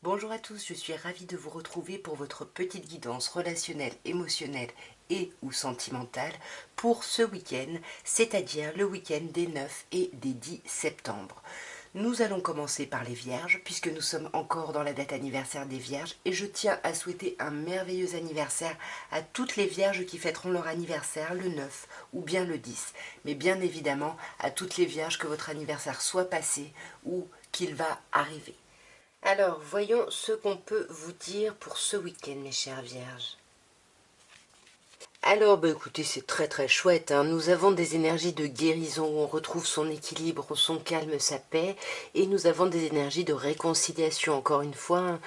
Bonjour à tous, je suis ravie de vous retrouver pour votre petite guidance relationnelle, émotionnelle et ou sentimentale pour ce week-end, c'est-à-dire le week-end des 9 et des 10 septembre. Nous allons commencer par les Vierges, puisque nous sommes encore dans la date anniversaire des Vierges, et je tiens à souhaiter un merveilleux anniversaire à toutes les Vierges qui fêteront leur anniversaire le 9 ou bien le 10, mais bien évidemment à toutes les Vierges que votre anniversaire soit passé ou qu'il va arriver. Alors, voyons ce qu'on peut vous dire pour ce week-end, mes chères Vierges. Alors, écoutez, c'est très très chouette, hein. Nous avons des énergies de guérison où on retrouve son équilibre, son calme, sa paix, et nous avons des énergies de réconciliation. Encore une fois, hein,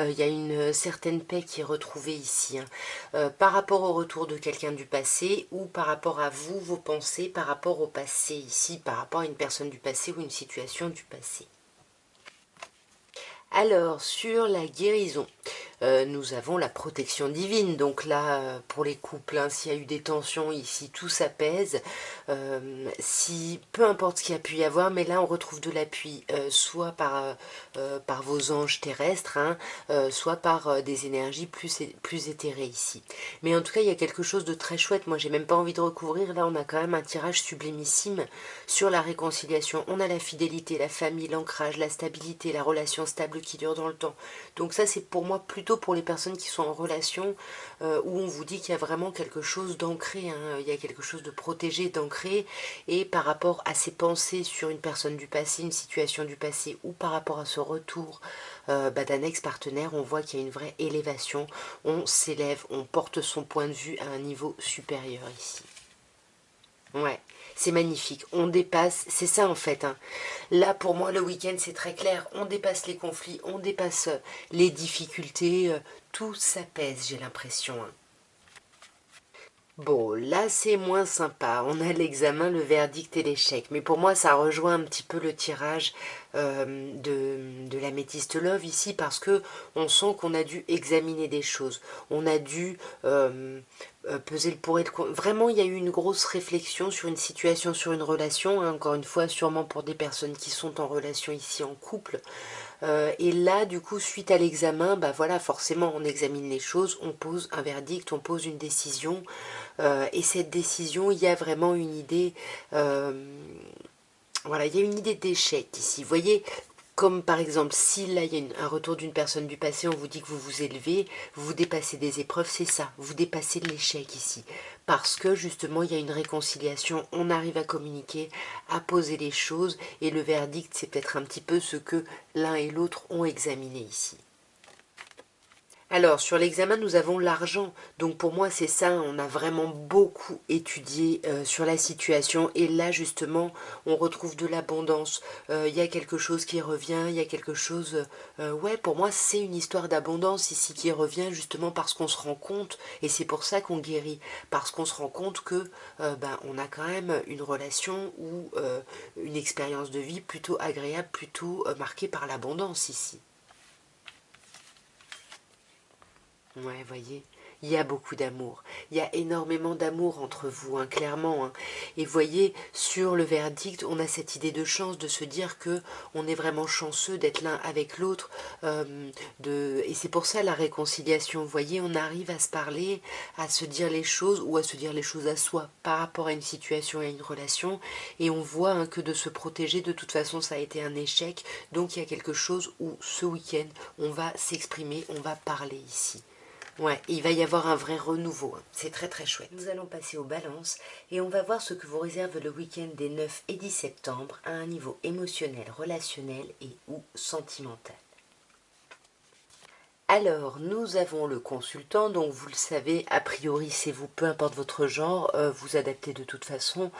il y a une certaine paix qui est retrouvée ici, hein. Par rapport au retour de quelqu'un du passé ou par rapport à vous, vos pensées, par rapport au passé ici, par rapport à une personne du passé ou une situation du passé. Alors, sur la guérison, nous avons la protection divine. Donc là, pour les couples, hein, s'il y a eu des tensions ici, tout s'apaise. Si, peu importe ce qu'il y a pu y avoir, mais là, on retrouve de l'appui, soit par vos anges terrestres, hein, soit par des énergies plus éthérées ici. Mais en tout cas, il y a quelque chose de très chouette. Moi, j'ai même pas envie de recouvrir. Là, on a quand même un tirage sublimissime sur la réconciliation. On a la fidélité, la famille, l'ancrage, la stabilité, la relation stable qui dure dans le temps. Donc ça, c'est pour moi plutôt pour les personnes qui sont en relation, où on vous dit qu'il y a vraiment quelque chose d'ancré, hein, il y a quelque chose de protégé, d'ancré, et par rapport à ses pensées sur une personne du passé, une situation du passé, ou par rapport à ce retour d'un ex-partenaire, on voit qu'il y a une vraie élévation, on s'élève, on porte son point de vue à un niveau supérieur ici. Ouais, c'est magnifique. On dépasse, c'est ça en fait, hein. Là, pour moi, le week-end, c'est très clair. On dépasse les conflits, on dépasse les difficultés. Tout s'apaise, j'ai l'impression, hein. Bon, là, c'est moins sympa. On a l'examen, le verdict et l'échec. Mais pour moi, ça rejoint un petit peu le tirage de l'améthyste love ici parce que on sent qu'on a dû examiner des choses. On a dû peser le pour et le contre. Vraiment, il y a eu une grosse réflexion sur une situation, sur une relation, hein. Encore une fois, sûrement pour des personnes qui sont en relation ici en couple. Et là, du coup, suite à l'examen, bah voilà, forcément, on examine les choses, on pose un verdict, on pose une décision. Et cette décision, il y a vraiment une idée, voilà, il y a une idée d'échec ici. Vous voyez, comme par exemple, si là il y a un retour d'une personne du passé, on vous dit que vous vous élevez, vous dépassez des épreuves, c'est ça, vous dépassez l'échec ici. Parce que justement, il y a une réconciliation, on arrive à communiquer, à poser les choses, et le verdict, c'est peut-être un petit peu ce que l'un et l'autre ont examiné ici. Alors, sur l'examen, nous avons l'argent. Donc, pour moi, c'est ça. On a vraiment beaucoup étudié sur la situation. Et là, justement, on retrouve de l'abondance. Il y a quelque chose qui revient. Il y a quelque chose... ouais, pour moi, c'est une histoire d'abondance ici qui revient justement parce qu'on se rend compte. Et c'est pour ça qu'on guérit. Parce qu'on se rend compte que on a quand même une relation ou une expérience de vie plutôt agréable, plutôt marquée par l'abondance ici. Ouais, voyez, il y a beaucoup d'amour. Il y a énormément d'amour entre vous, hein, clairement, hein. Et voyez, sur le verdict, on a cette idée de chance de se dire que on est vraiment chanceux d'être l'un avec l'autre. Et c'est pour ça la réconciliation. Vous voyez, on arrive à se parler, à se dire les choses ou à se dire les choses à soi par rapport à une situation et à une relation. Et on voit, hein, que de se protéger, de toute façon, ça a été un échec. Donc il y a quelque chose où ce week-end, on va s'exprimer, on va parler ici. Ouais, il va y avoir un vrai renouveau, hein. C'est très très chouette. Nous allons passer aux balances et on va voir ce que vous réserve le week-end des 9 et 10 septembre à un niveau émotionnel, relationnel et ou sentimental. Alors, nous avons le consultant, donc vous le savez, a priori c'est vous, peu importe votre genre, vous adaptez de toute façon.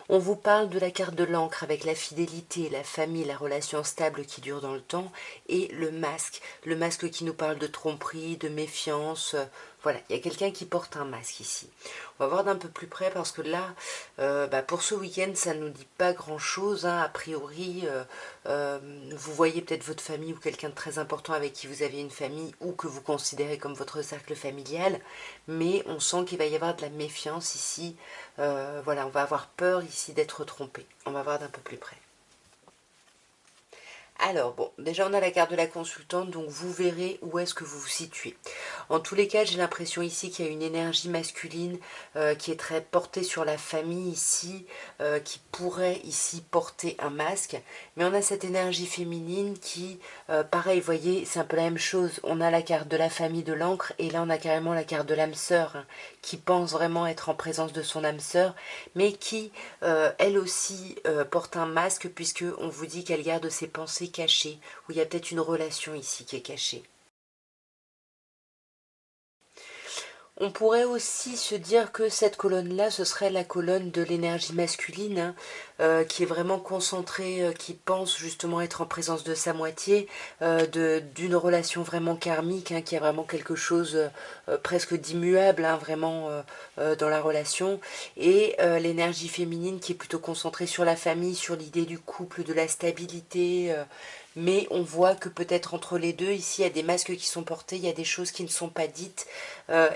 On vous parle de la carte de l'encre avec la fidélité, la famille, la relation stable qui dure dans le temps, et le masque qui nous parle de tromperie, de méfiance. Voilà, il y a quelqu'un qui porte un masque ici. On va voir d'un peu plus près parce que là, pour ce week-end, ça ne nous dit pas grand-chose, hein. A priori, vous voyez peut-être votre famille ou quelqu'un de très important avec qui vous avez une famille ou que vous considérez comme votre cercle familial, mais on sent qu'il va y avoir de la méfiance ici. Voilà, on va avoir peur ici d'être trompé. On va voir d'un peu plus près. Alors, bon, déjà on a la carte de la consultante, donc vous verrez où est-ce que vous vous situez. En tous les cas, j'ai l'impression ici qu'il y a une énergie masculine qui est très portée sur la famille ici, qui pourrait ici porter un masque. Mais on a cette énergie féminine qui, pareil, vous voyez, c'est un peu la même chose. On a la carte de la famille de l'encre et là on a carrément la carte de l'âme sœur hein, qui pense vraiment être en présence de son âme sœur, mais qui, elle aussi, porte un masque puisque on vous dit qu'elle garde ses pensées cachées, où il y a peut-être une relation ici qui est cachée. On pourrait aussi se dire que cette colonne-là, ce serait la colonne de l'énergie masculine, hein, qui est vraiment concentrée, qui pense justement être en présence de sa moitié, d'une relation vraiment karmique, hein, qui a vraiment quelque chose presque d'immuable, hein, vraiment dans la relation, et l'énergie féminine qui est plutôt concentrée sur la famille, sur l'idée du couple, de la stabilité. Mais on voit que peut-être entre les deux, ici, il y a des masques qui sont portés, il y a des choses qui ne sont pas dites,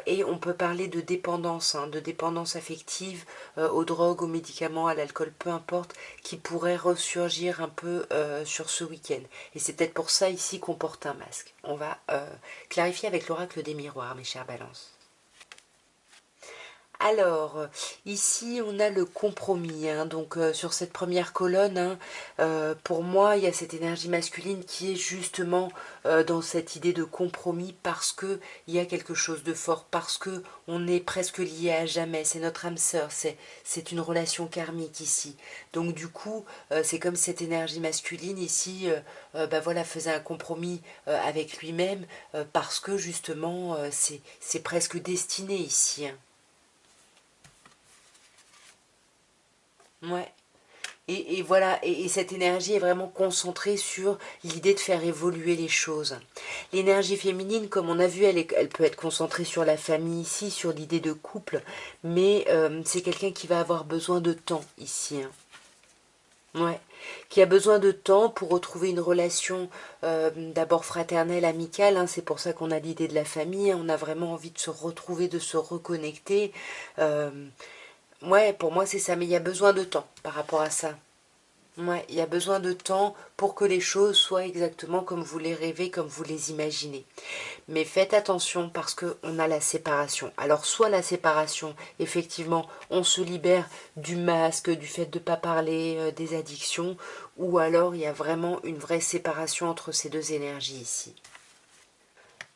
et on peut parler de dépendance, hein, de dépendance affective aux drogues, aux médicaments, à l'alcool, peu importe, qui pourrait ressurgir un peu sur ce week-end. Et c'est peut-être pour ça ici qu'on porte un masque. On va clarifier avec l'oracle des miroirs, mes chères balances. Alors, ici on a le compromis, hein, donc sur cette première colonne, hein, pour moi il y a cette énergie masculine qui est justement dans cette idée de compromis parce que il y a quelque chose de fort, parce que on est presque lié à jamais, c'est notre âme sœur, c'est une relation karmique ici. Donc du coup, c'est comme cette énergie masculine ici, bah voilà, faisait un compromis avec lui-même parce que justement c'est presque destiné ici, hein. Ouais. Et voilà, et cette énergie est vraiment concentrée sur l'idée de faire évoluer les choses. L'énergie féminine, comme on a vu, elle peut être concentrée sur la famille ici, sur l'idée de couple, mais c'est quelqu'un qui va avoir besoin de temps ici, hein. Ouais, qui a besoin de temps pour retrouver une relation d'abord fraternelle, amicale, hein, c'est pour ça qu'on a l'idée de la famille, hein, on a vraiment envie de se retrouver, de se reconnecter. Euh, ouais, pour moi c'est ça, mais il y a besoin de temps par rapport à ça. Ouais, il y a besoin de temps pour que les choses soient exactement comme vous les rêvez, comme vous les imaginez. Mais faites attention parce qu'on a la séparation. Alors soit la séparation, effectivement, on se libère du masque, du fait de ne pas parler, des addictions, ou alors il y a vraiment une vraie séparation entre ces deux énergies ici.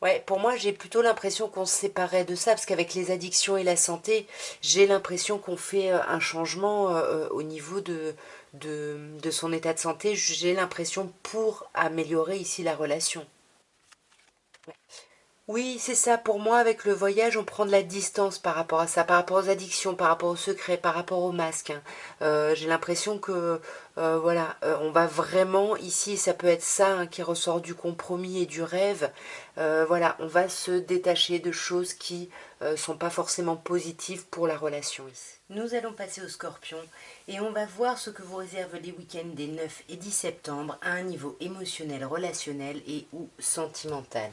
Ouais, pour moi, j'ai plutôt l'impression qu'on se séparait de ça, parce qu'avec les addictions et la santé, j'ai l'impression qu'on fait un changement au niveau de son état de santé. J'ai l'impression pour améliorer ici la relation. Oui, c'est ça. Pour moi, avec le voyage, on prend de la distance par rapport à ça, par rapport aux addictions, par rapport aux secrets, par rapport aux masques, hein. J'ai l'impression que, voilà, on va vraiment ici, ça peut être ça hein, qui ressort du compromis et du rêve. Voilà, on va se détacher de choses qui sont pas forcément positives pour la relation ici. Nous allons passer au Scorpion et on va voir ce que vous réservent les week-ends des 9 et 10 septembre à un niveau émotionnel, relationnel et ou sentimental.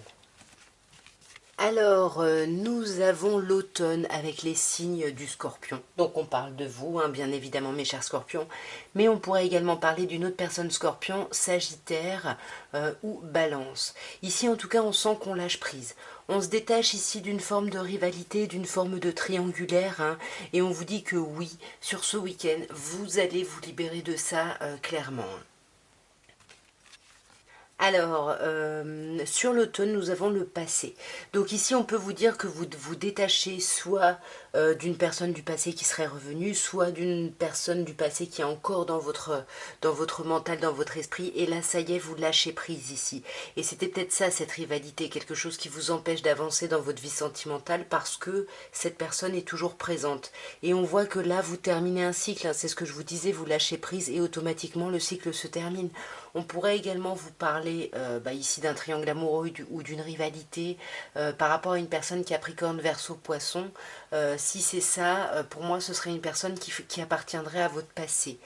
Alors, nous avons l'automne avec les signes du scorpion. Donc on parle de vous, hein, bien évidemment mes chers scorpions, mais on pourrait également parler d'une autre personne scorpion, sagittaire ou balance. Ici en tout cas on sent qu'on lâche prise. On se détache ici d'une forme de rivalité, d'une forme de triangulaire, hein, et on vous dit que oui, sur ce week-end, vous allez vous libérer de ça clairement. Alors, sur l'automne, nous avons le passé. Donc ici, on peut vous dire que vous vous détachez soit d'une personne du passé qui serait revenue, soit d'une personne du passé qui est encore dans votre mental, dans votre esprit. Et là, ça y est, vous lâchez prise ici. Et c'était peut-être ça, cette rivalité, quelque chose qui vous empêche d'avancer dans votre vie sentimentale parce que cette personne est toujours présente. Et on voit que là, vous terminez un cycle, hein, c'est ce que je vous disais, vous lâchez prise et automatiquement, le cycle se termine. On pourrait également vous parler bah, ici d'un triangle amoureux ou d'une rivalité par rapport à une personne Capricorne, Verseau, Poisson. Si c'est ça, pour moi, ce serait une personne qui appartiendrait à votre passé.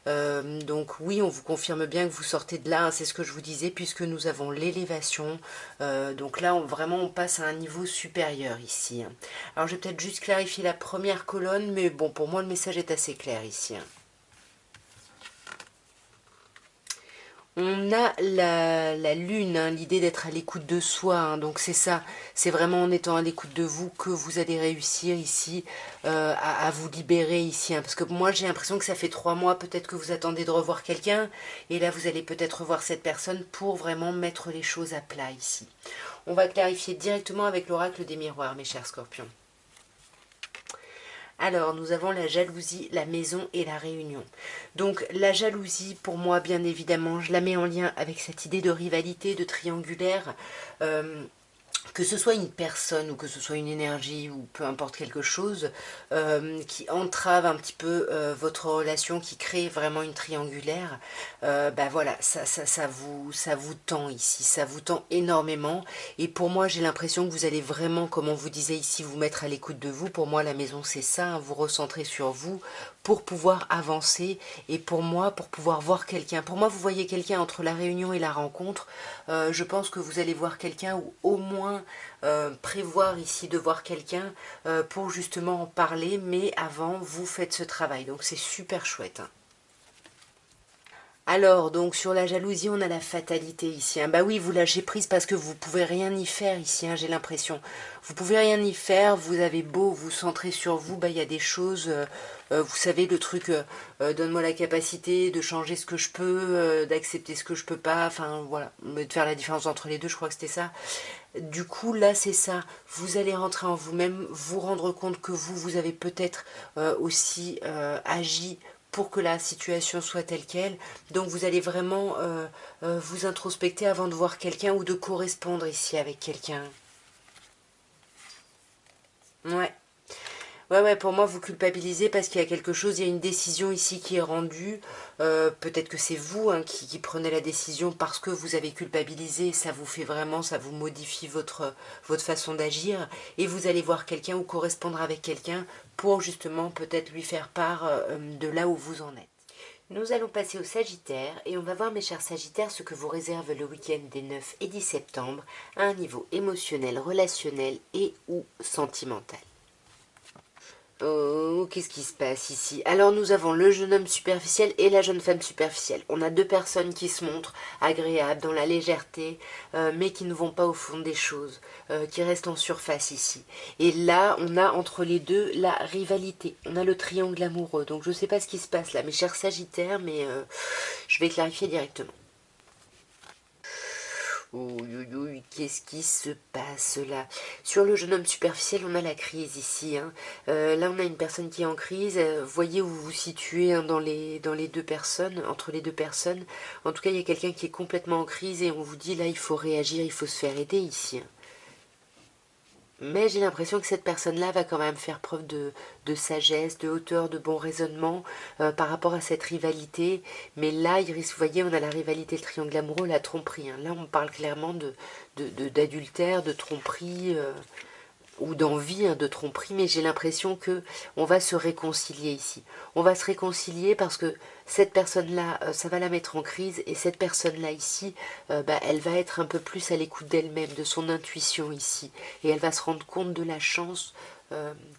Donc oui, on vous confirme bien que vous sortez de là, hein, c'est ce que je vous disais, puisque nous avons l'élévation. Donc là, vraiment, on passe à un niveau supérieur ici, hein. Alors je vais peut-être juste clarifier la première colonne, mais bon, pour moi, le message est assez clair ici, hein. On a la lune, hein, l'idée d'être à l'écoute de soi, hein, donc c'est ça, c'est vraiment en étant à l'écoute de vous que vous allez réussir ici à vous libérer ici, hein, parce que moi j'ai l'impression que ça fait 3 mois peut-être que vous attendez de revoir quelqu'un, et là vous allez peut-être revoir cette personne pour vraiment mettre les choses à plat ici. On va clarifier directement avec l'oracle des miroirs, mes chers scorpions. Alors, nous avons la jalousie, la maison et la réunion. Donc, la jalousie, pour moi, bien évidemment, je la mets en lien avec cette idée de rivalité, de triangulaire. Que ce soit une personne ou que ce soit une énergie ou peu importe quelque chose qui entrave un petit peu votre relation, qui crée vraiment une triangulaire, bah voilà, ça vous tend ici, ça vous tend énormément. Et pour moi, j'ai l'impression que vous allez vraiment, comme on vous disait ici, vous mettre à l'écoute de vous. Pour moi, la maison, c'est ça, hein, vous recentrer sur vous pour pouvoir avancer et pour moi, pour pouvoir voir quelqu'un. Pour moi, vous voyez quelqu'un entre la réunion et la rencontre. Je pense que vous allez voir quelqu'un ou au moins prévoir ici de voir quelqu'un pour justement en parler, mais avant, vous faites ce travail. Donc c'est super chouette, hein. Alors, donc sur la jalousie, on a la fatalité ici, hein. Bah oui, vous lâchez prise parce que vous pouvez rien y faire ici, hein, j'ai l'impression. Vous pouvez rien y faire, vous avez beau vous centrer sur vous, bah il y a des choses, vous savez, le truc, donne-moi la capacité de changer ce que je peux, d'accepter ce que je peux pas, enfin voilà, de faire la différence entre les deux, je crois que c'était ça. Du coup, là, c'est ça. Vous allez rentrer en vous-même, vous rendre compte que vous avez peut-être aussi agi pour que la situation soit telle qu'elle. Donc, vous allez vraiment vous introspecter avant de voir quelqu'un ou de correspondre ici avec quelqu'un. Ouais. Ouais, pour moi, vous culpabilisez parce qu'il y a quelque chose, il y a une décision ici qui est rendue. Peut-être que c'est vous, hein, qui prenez la décision parce que vous avez culpabilisé. Ça vous fait vraiment, ça vous modifie votre façon d'agir. Et vous allez voir quelqu'un ou correspondre avec quelqu'un pour justement peut-être lui faire part de là où vous en êtes. Nous allons passer au Sagittaire et on va voir, mes chers Sagittaires, ce que vous réserve le week-end des 9 et 10 septembre à un niveau émotionnel, relationnel et ou sentimental. Oh, qu'est-ce qui se passe ici? Alors nous avons le jeune homme superficiel et la jeune femme superficielle. On a deux personnes qui se montrent agréables, dans la légèreté, mais qui ne vont pas au fond des choses, qui restent en surface ici. Et là, on a entre les deux la rivalité. On a le triangle amoureux. Donc je ne sais pas ce qui se passe là, mes chers Sagittaires, mais je vais clarifier directement. Oui, qu'est-ce qui se passe là? Sur le jeune homme superficiel, on a la crise ici, hein. Là, on a une personne qui est en crise. Voyez où vous vous situez, hein, dans les deux personnes, entre les deux personnes. En tout cas, il y a quelqu'un qui est complètement en crise et on vous dit là, il faut réagir, il faut se faire aider ici, hein. Mais j'ai l'impression que cette personne-là va quand même faire preuve de sagesse, de hauteur, de bon raisonnement par rapport à cette rivalité. Mais là, il risque, vous voyez, on a la rivalité, le triangle amoureux, la tromperie, hein. Là, on parle clairement d'adultère, de tromperie, ou d'envie, hein, de tromperie, mais j'ai l'impression que on va se réconcilier ici. On va se réconcilier parce que cette personne-là, ça va la mettre en crise, et cette personne-là ici, bah, elle va être un peu plus à l'écoute d'elle-même, de son intuition ici, et elle va se rendre compte de la chance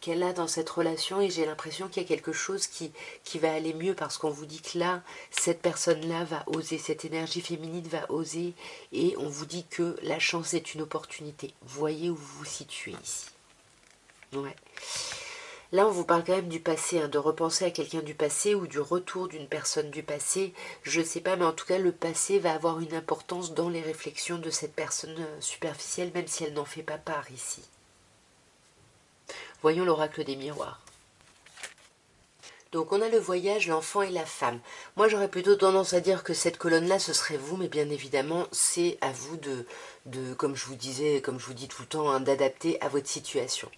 qu'elle a dans cette relation, et j'ai l'impression qu'il y a quelque chose qui va aller mieux parce qu'on vous dit que là, cette personne-là va oser, cette énergie féminine va oser, et on vous dit que la chance est une opportunité. Voyez où vous vous situez ici. Ouais. Là, on vous parle quand même du passé, hein, de repenser à quelqu'un du passé ou du retour d'une personne du passé. Je ne sais pas, mais en tout cas, le passé va avoir une importance dans les réflexions de cette personne superficielle, même si elle n'en fait pas part ici. Voyons l'oracle des miroirs. Donc on a le voyage, l'enfant et la femme. Moi j'aurais plutôt tendance à dire que cette colonne-là ce serait vous, mais bien évidemment c'est à vous comme je vous disais, comme je vous dis tout le temps, hein, d'adapter à votre situation.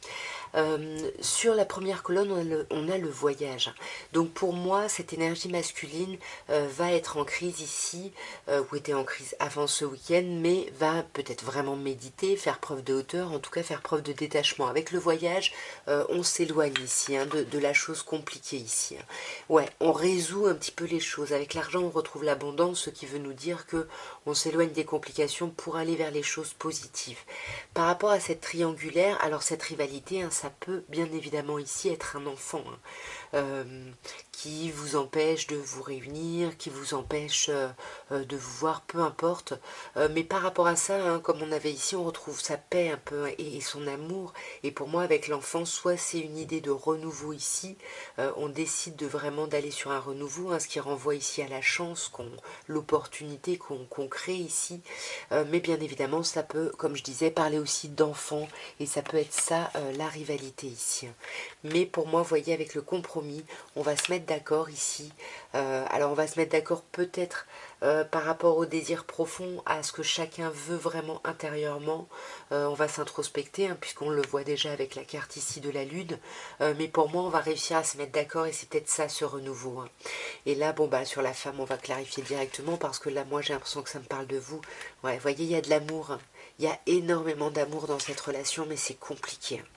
Sur la première colonne, on a le voyage. Donc pour moi, cette énergie masculine va être en crise ici, ou était en crise avant ce week-end, mais va peut-être vraiment méditer, faire preuve de hauteur, en tout cas faire preuve de détachement. Avec le voyage, on s'éloigne ici, hein, de la chose compliquée ici, hein. Ouais, on résout un petit peu les choses. Avec l'argent, on retrouve l'abondance, ce qui veut nous dire que on s'éloigne des complications pour aller vers les choses positives. Par rapport à cette triangulaire, alors cette rivalité, hein, ça peut bien évidemment ici être un enfant, hein, qui vous empêche de vous réunir, qui vous empêche de vous voir, peu importe. Mais par rapport à ça, hein, comme on avait ici, on retrouve sa paix un peu et son amour. Et pour moi, avec l'enfant, soit c'est une idée de renouveau ici, on décide de vraiment d'aller sur un renouveau, hein, ce qui renvoie ici à la chance, l'opportunité qu'on crée ici. Mais bien évidemment, ça peut, comme je disais, parler aussi d'enfants, et ça peut être ça, la rivalité ici. Mais pour moi, vous voyez, avec le compromis, on va se mettre d'accord ici. Alors on va se mettre d'accord peut-être par rapport au désir profond, à ce que chacun veut vraiment intérieurement. On va s'introspecter, hein, puisqu'on le voit déjà avec la carte ici de la lune. Mais pour moi, on va réussir à se mettre d'accord, et c'est peut-être ça, ce renouveau, hein. Et là, bon, bah, sur la femme, on va clarifier directement, parce que là, moi, j'ai l'impression que ça me parle de vous. Ouais, vous voyez, il y a de l'amour, hein. Il y a énormément d'amour dans cette relation, mais c'est compliqué, hein.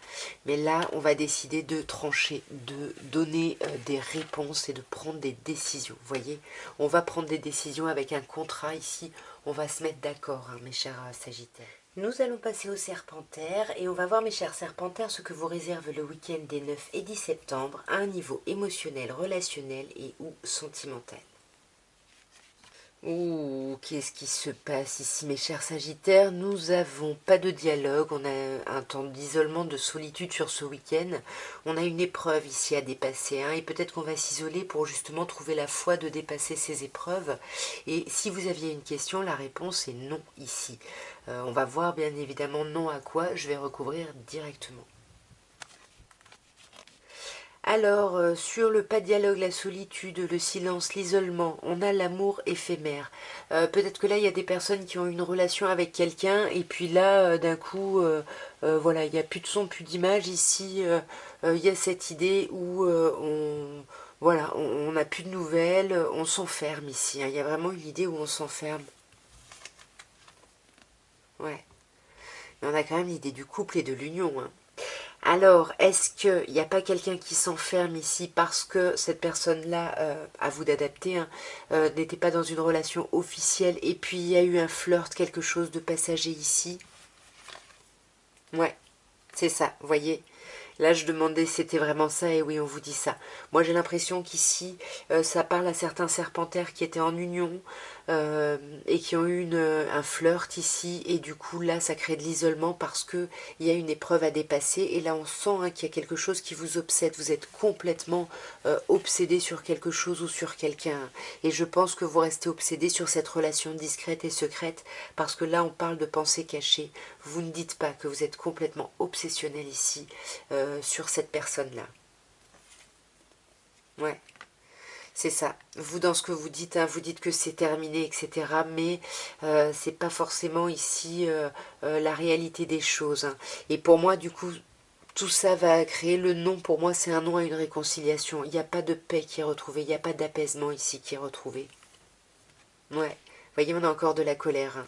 Mais là, on va décider de trancher, de donner des réponses et de prendre des décisions. Vous voyez, on va prendre des décisions avec un contrat ici. On va se mettre d'accord, hein, mes chers Sagittaires. Nous allons passer au Serpentaire et on va voir, mes chers Serpentaires, ce que vous réserve le week-end des 9 et 10 septembre à un niveau émotionnel, relationnel et ou sentimental. Ouh, qu'est-ce qui se passe ici, mes chers Sagittaires? Nous avons pas de dialogue, on a un temps d'isolement, de solitude sur ce week-end. On a une épreuve ici à dépasser, hein, et peut-être qu'on va s'isoler pour justement trouver la foi de dépasser ces épreuves. Et si vous aviez une question, la réponse est non ici. On va voir bien évidemment non à quoi, je vais recouvrir directement. Alors, sur le pas de dialogue, la solitude, le silence, l'isolement, on a l'amour éphémère. Peut-être que là, il y a des personnes qui ont une relation avec quelqu'un, et puis là, d'un coup, voilà, il n'y a plus de son, plus d'image. Ici, il y a cette idée où voilà, on n'a plus de nouvelles, on s'enferme ici, hein. Il y a vraiment une idée où on s'enferme. Ouais. Mais on a quand même l'idée du couple et de l'union, hein. Alors, est-ce qu'il n'y a pas quelqu'un qui s'enferme ici parce que cette personne-là, à vous d'adapter, hein, n'était pas dans une relation officielle et puis il y a eu un flirt, quelque chose de passager ici? Ouais, c'est ça, vous voyez. Là, je demandais si c'était vraiment ça, et oui, on vous dit ça. Moi, j'ai l'impression qu'ici, ça parle à certains serpentaires qui étaient en union et qui ont eu un flirt ici, et du coup, là, ça crée de l'isolement parce que il y a une épreuve à dépasser, et là, on sent, hein, qu'il y a quelque chose qui vous obsède. Vous êtes complètement obsédé sur quelque chose ou sur quelqu'un, et je pense que vous restez obsédé sur cette relation discrète et secrète parce que là, on parle de pensée cachée. Vous ne dites pas que vous êtes complètement obsessionnel ici sur cette personne-là. Ouais, c'est ça. Vous, dans ce que vous dites, hein, vous dites que c'est terminé, etc. Mais c'est pas forcément ici la réalité des choses, hein. Et pour moi, du coup, tout ça va créer le non. Pour moi, c'est un non à une réconciliation. Il n'y a pas de paix qui est retrouvée. Il n'y a pas d'apaisement ici qui est retrouvé. Ouais. Vous voyez, on a encore de la colère, hein.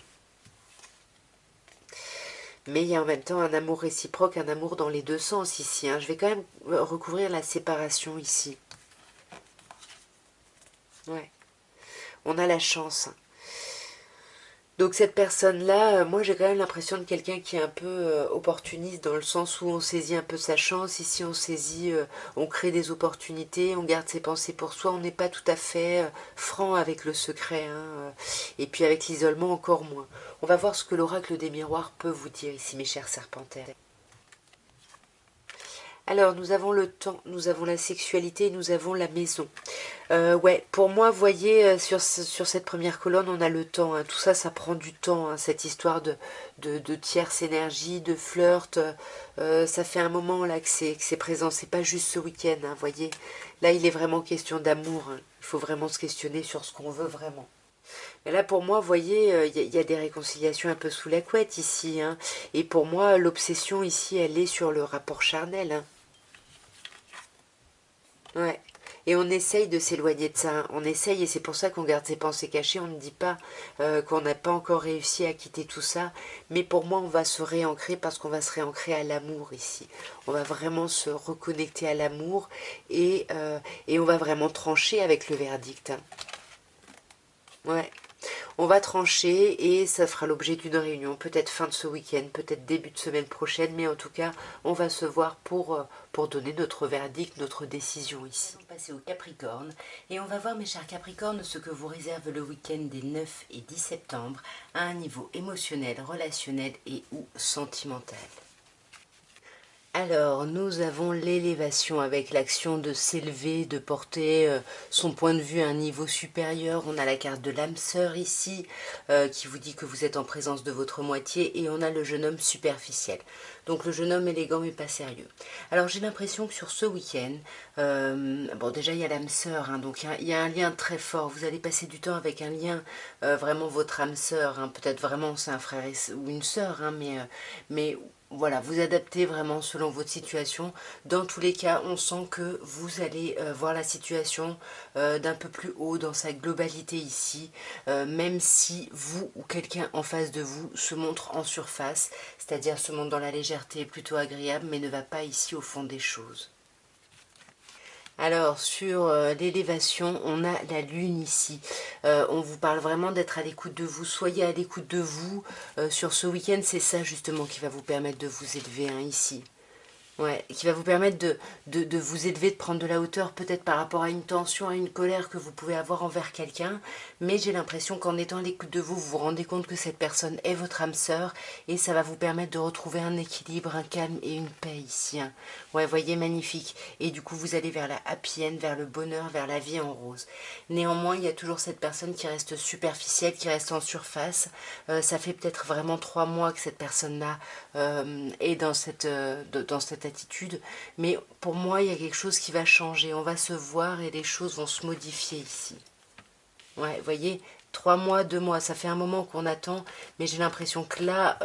Mais il y a en même temps un amour réciproque, un amour dans les deux sens ici, hein. Je vais quand même recouvrir la séparation ici. Ouais, on a la chance. Donc cette personne-là, moi j'ai quand même l'impression de quelqu'un qui est un peu opportuniste dans le sens où on saisit un peu sa chance. Ici on saisit, on crée des opportunités, on garde ses pensées pour soi, on n'est pas tout à fait franc avec le secret, hein, et puis avec l'isolement encore moins. On va voir ce que l'oracle des miroirs peut vous dire ici, mes chers serpentaires. Alors, nous avons le temps, nous avons la sexualité, nous avons la maison. Ouais, pour moi, vous voyez, sur cette première colonne, on a le temps, hein. Tout ça, ça prend du temps, hein, cette histoire de tierce énergie, de flirt. Ça fait un moment là que c'est présent. C'est pas juste ce week-end, hein, vous voyez. Là, il est vraiment question d'amour, hein. Il faut vraiment se questionner sur ce qu'on veut vraiment. Et là, pour moi, vous voyez, y a des réconciliations un peu sous la couette ici, hein. Et pour moi, l'obsession ici, elle est sur le rapport charnel, hein. Ouais. Et on essaye de s'éloigner de ça, hein. On essaye, et c'est pour ça qu'on garde ses pensées cachées. On ne dit pas qu'on n'a pas encore réussi à quitter tout ça. Mais pour moi, on va se réancrer parce qu'on va se réancrer à l'amour ici. On va vraiment se reconnecter à l'amour et on va vraiment trancher avec le verdict, hein. Ouais. On va trancher et ça fera l'objet d'une réunion, peut-être fin de ce week-end, peut-être début de semaine prochaine, mais en tout cas, on va se voir pour donner notre verdict, notre décision ici. On va passer au Capricorne et on va voir, mes chers Capricornes, ce que vous réserve le week-end des 9 et 10 septembre à un niveau émotionnel, relationnel et ou sentimental. Alors, nous avons l'élévation avec l'action de s'élever, de porter son point de vue à un niveau supérieur. On a la carte de l'âme sœur ici, qui vous dit que vous êtes en présence de votre moitié, et on a le jeune homme superficiel. Donc le jeune homme élégant mais pas sérieux. Alors j'ai l'impression que sur ce week-end, bon déjà il y a l'âme sœur, hein, donc il y a un lien très fort. Vous allez passer du temps avec un lien, vraiment votre âme sœur, hein, peut-être vraiment c'est un frère ou une sœur, hein, mais voilà, vous adaptez vraiment selon votre situation. Dans tous les cas, on sent que vous allez voir la situation d'un peu plus haut dans sa globalité ici, même si vous ou quelqu'un en face de vous se montre en surface, c'est-à-dire se montre dans la légèreté, plutôt agréable, mais ne va pas ici au fond des choses. Alors, sur l'élévation, on a la lune ici. On vous parle vraiment d'être à l'écoute de vous. Soyez à l'écoute de vous. Sur ce week-end, c'est ça justement qui va vous permettre de vous élever, hein, ici. Ouais, qui va vous permettre de vous élever, de prendre de la hauteur, peut-être par rapport à une tension, à une colère que vous pouvez avoir envers quelqu'un. Mais j'ai l'impression qu'en étant à l'écoute de vous, vous vous rendez compte que cette personne est votre âme sœur et ça va vous permettre de retrouver un équilibre, un calme et une paix ici, hein. Ouais, voyez, magnifique. Et du coup, vous allez vers la happy end, vers le bonheur, vers la vie en rose. Néanmoins, il y a toujours cette personne qui reste superficielle, qui reste en surface. Ça fait peut-être vraiment 3 mois que cette personne-là est dans cette attitude, mais pour moi il y a quelque chose qui va changer, on va se voir et les choses vont se modifier ici. Ouais, vous voyez, 3 mois, 2 mois, ça fait un moment qu'on attend, mais j'ai l'impression que là,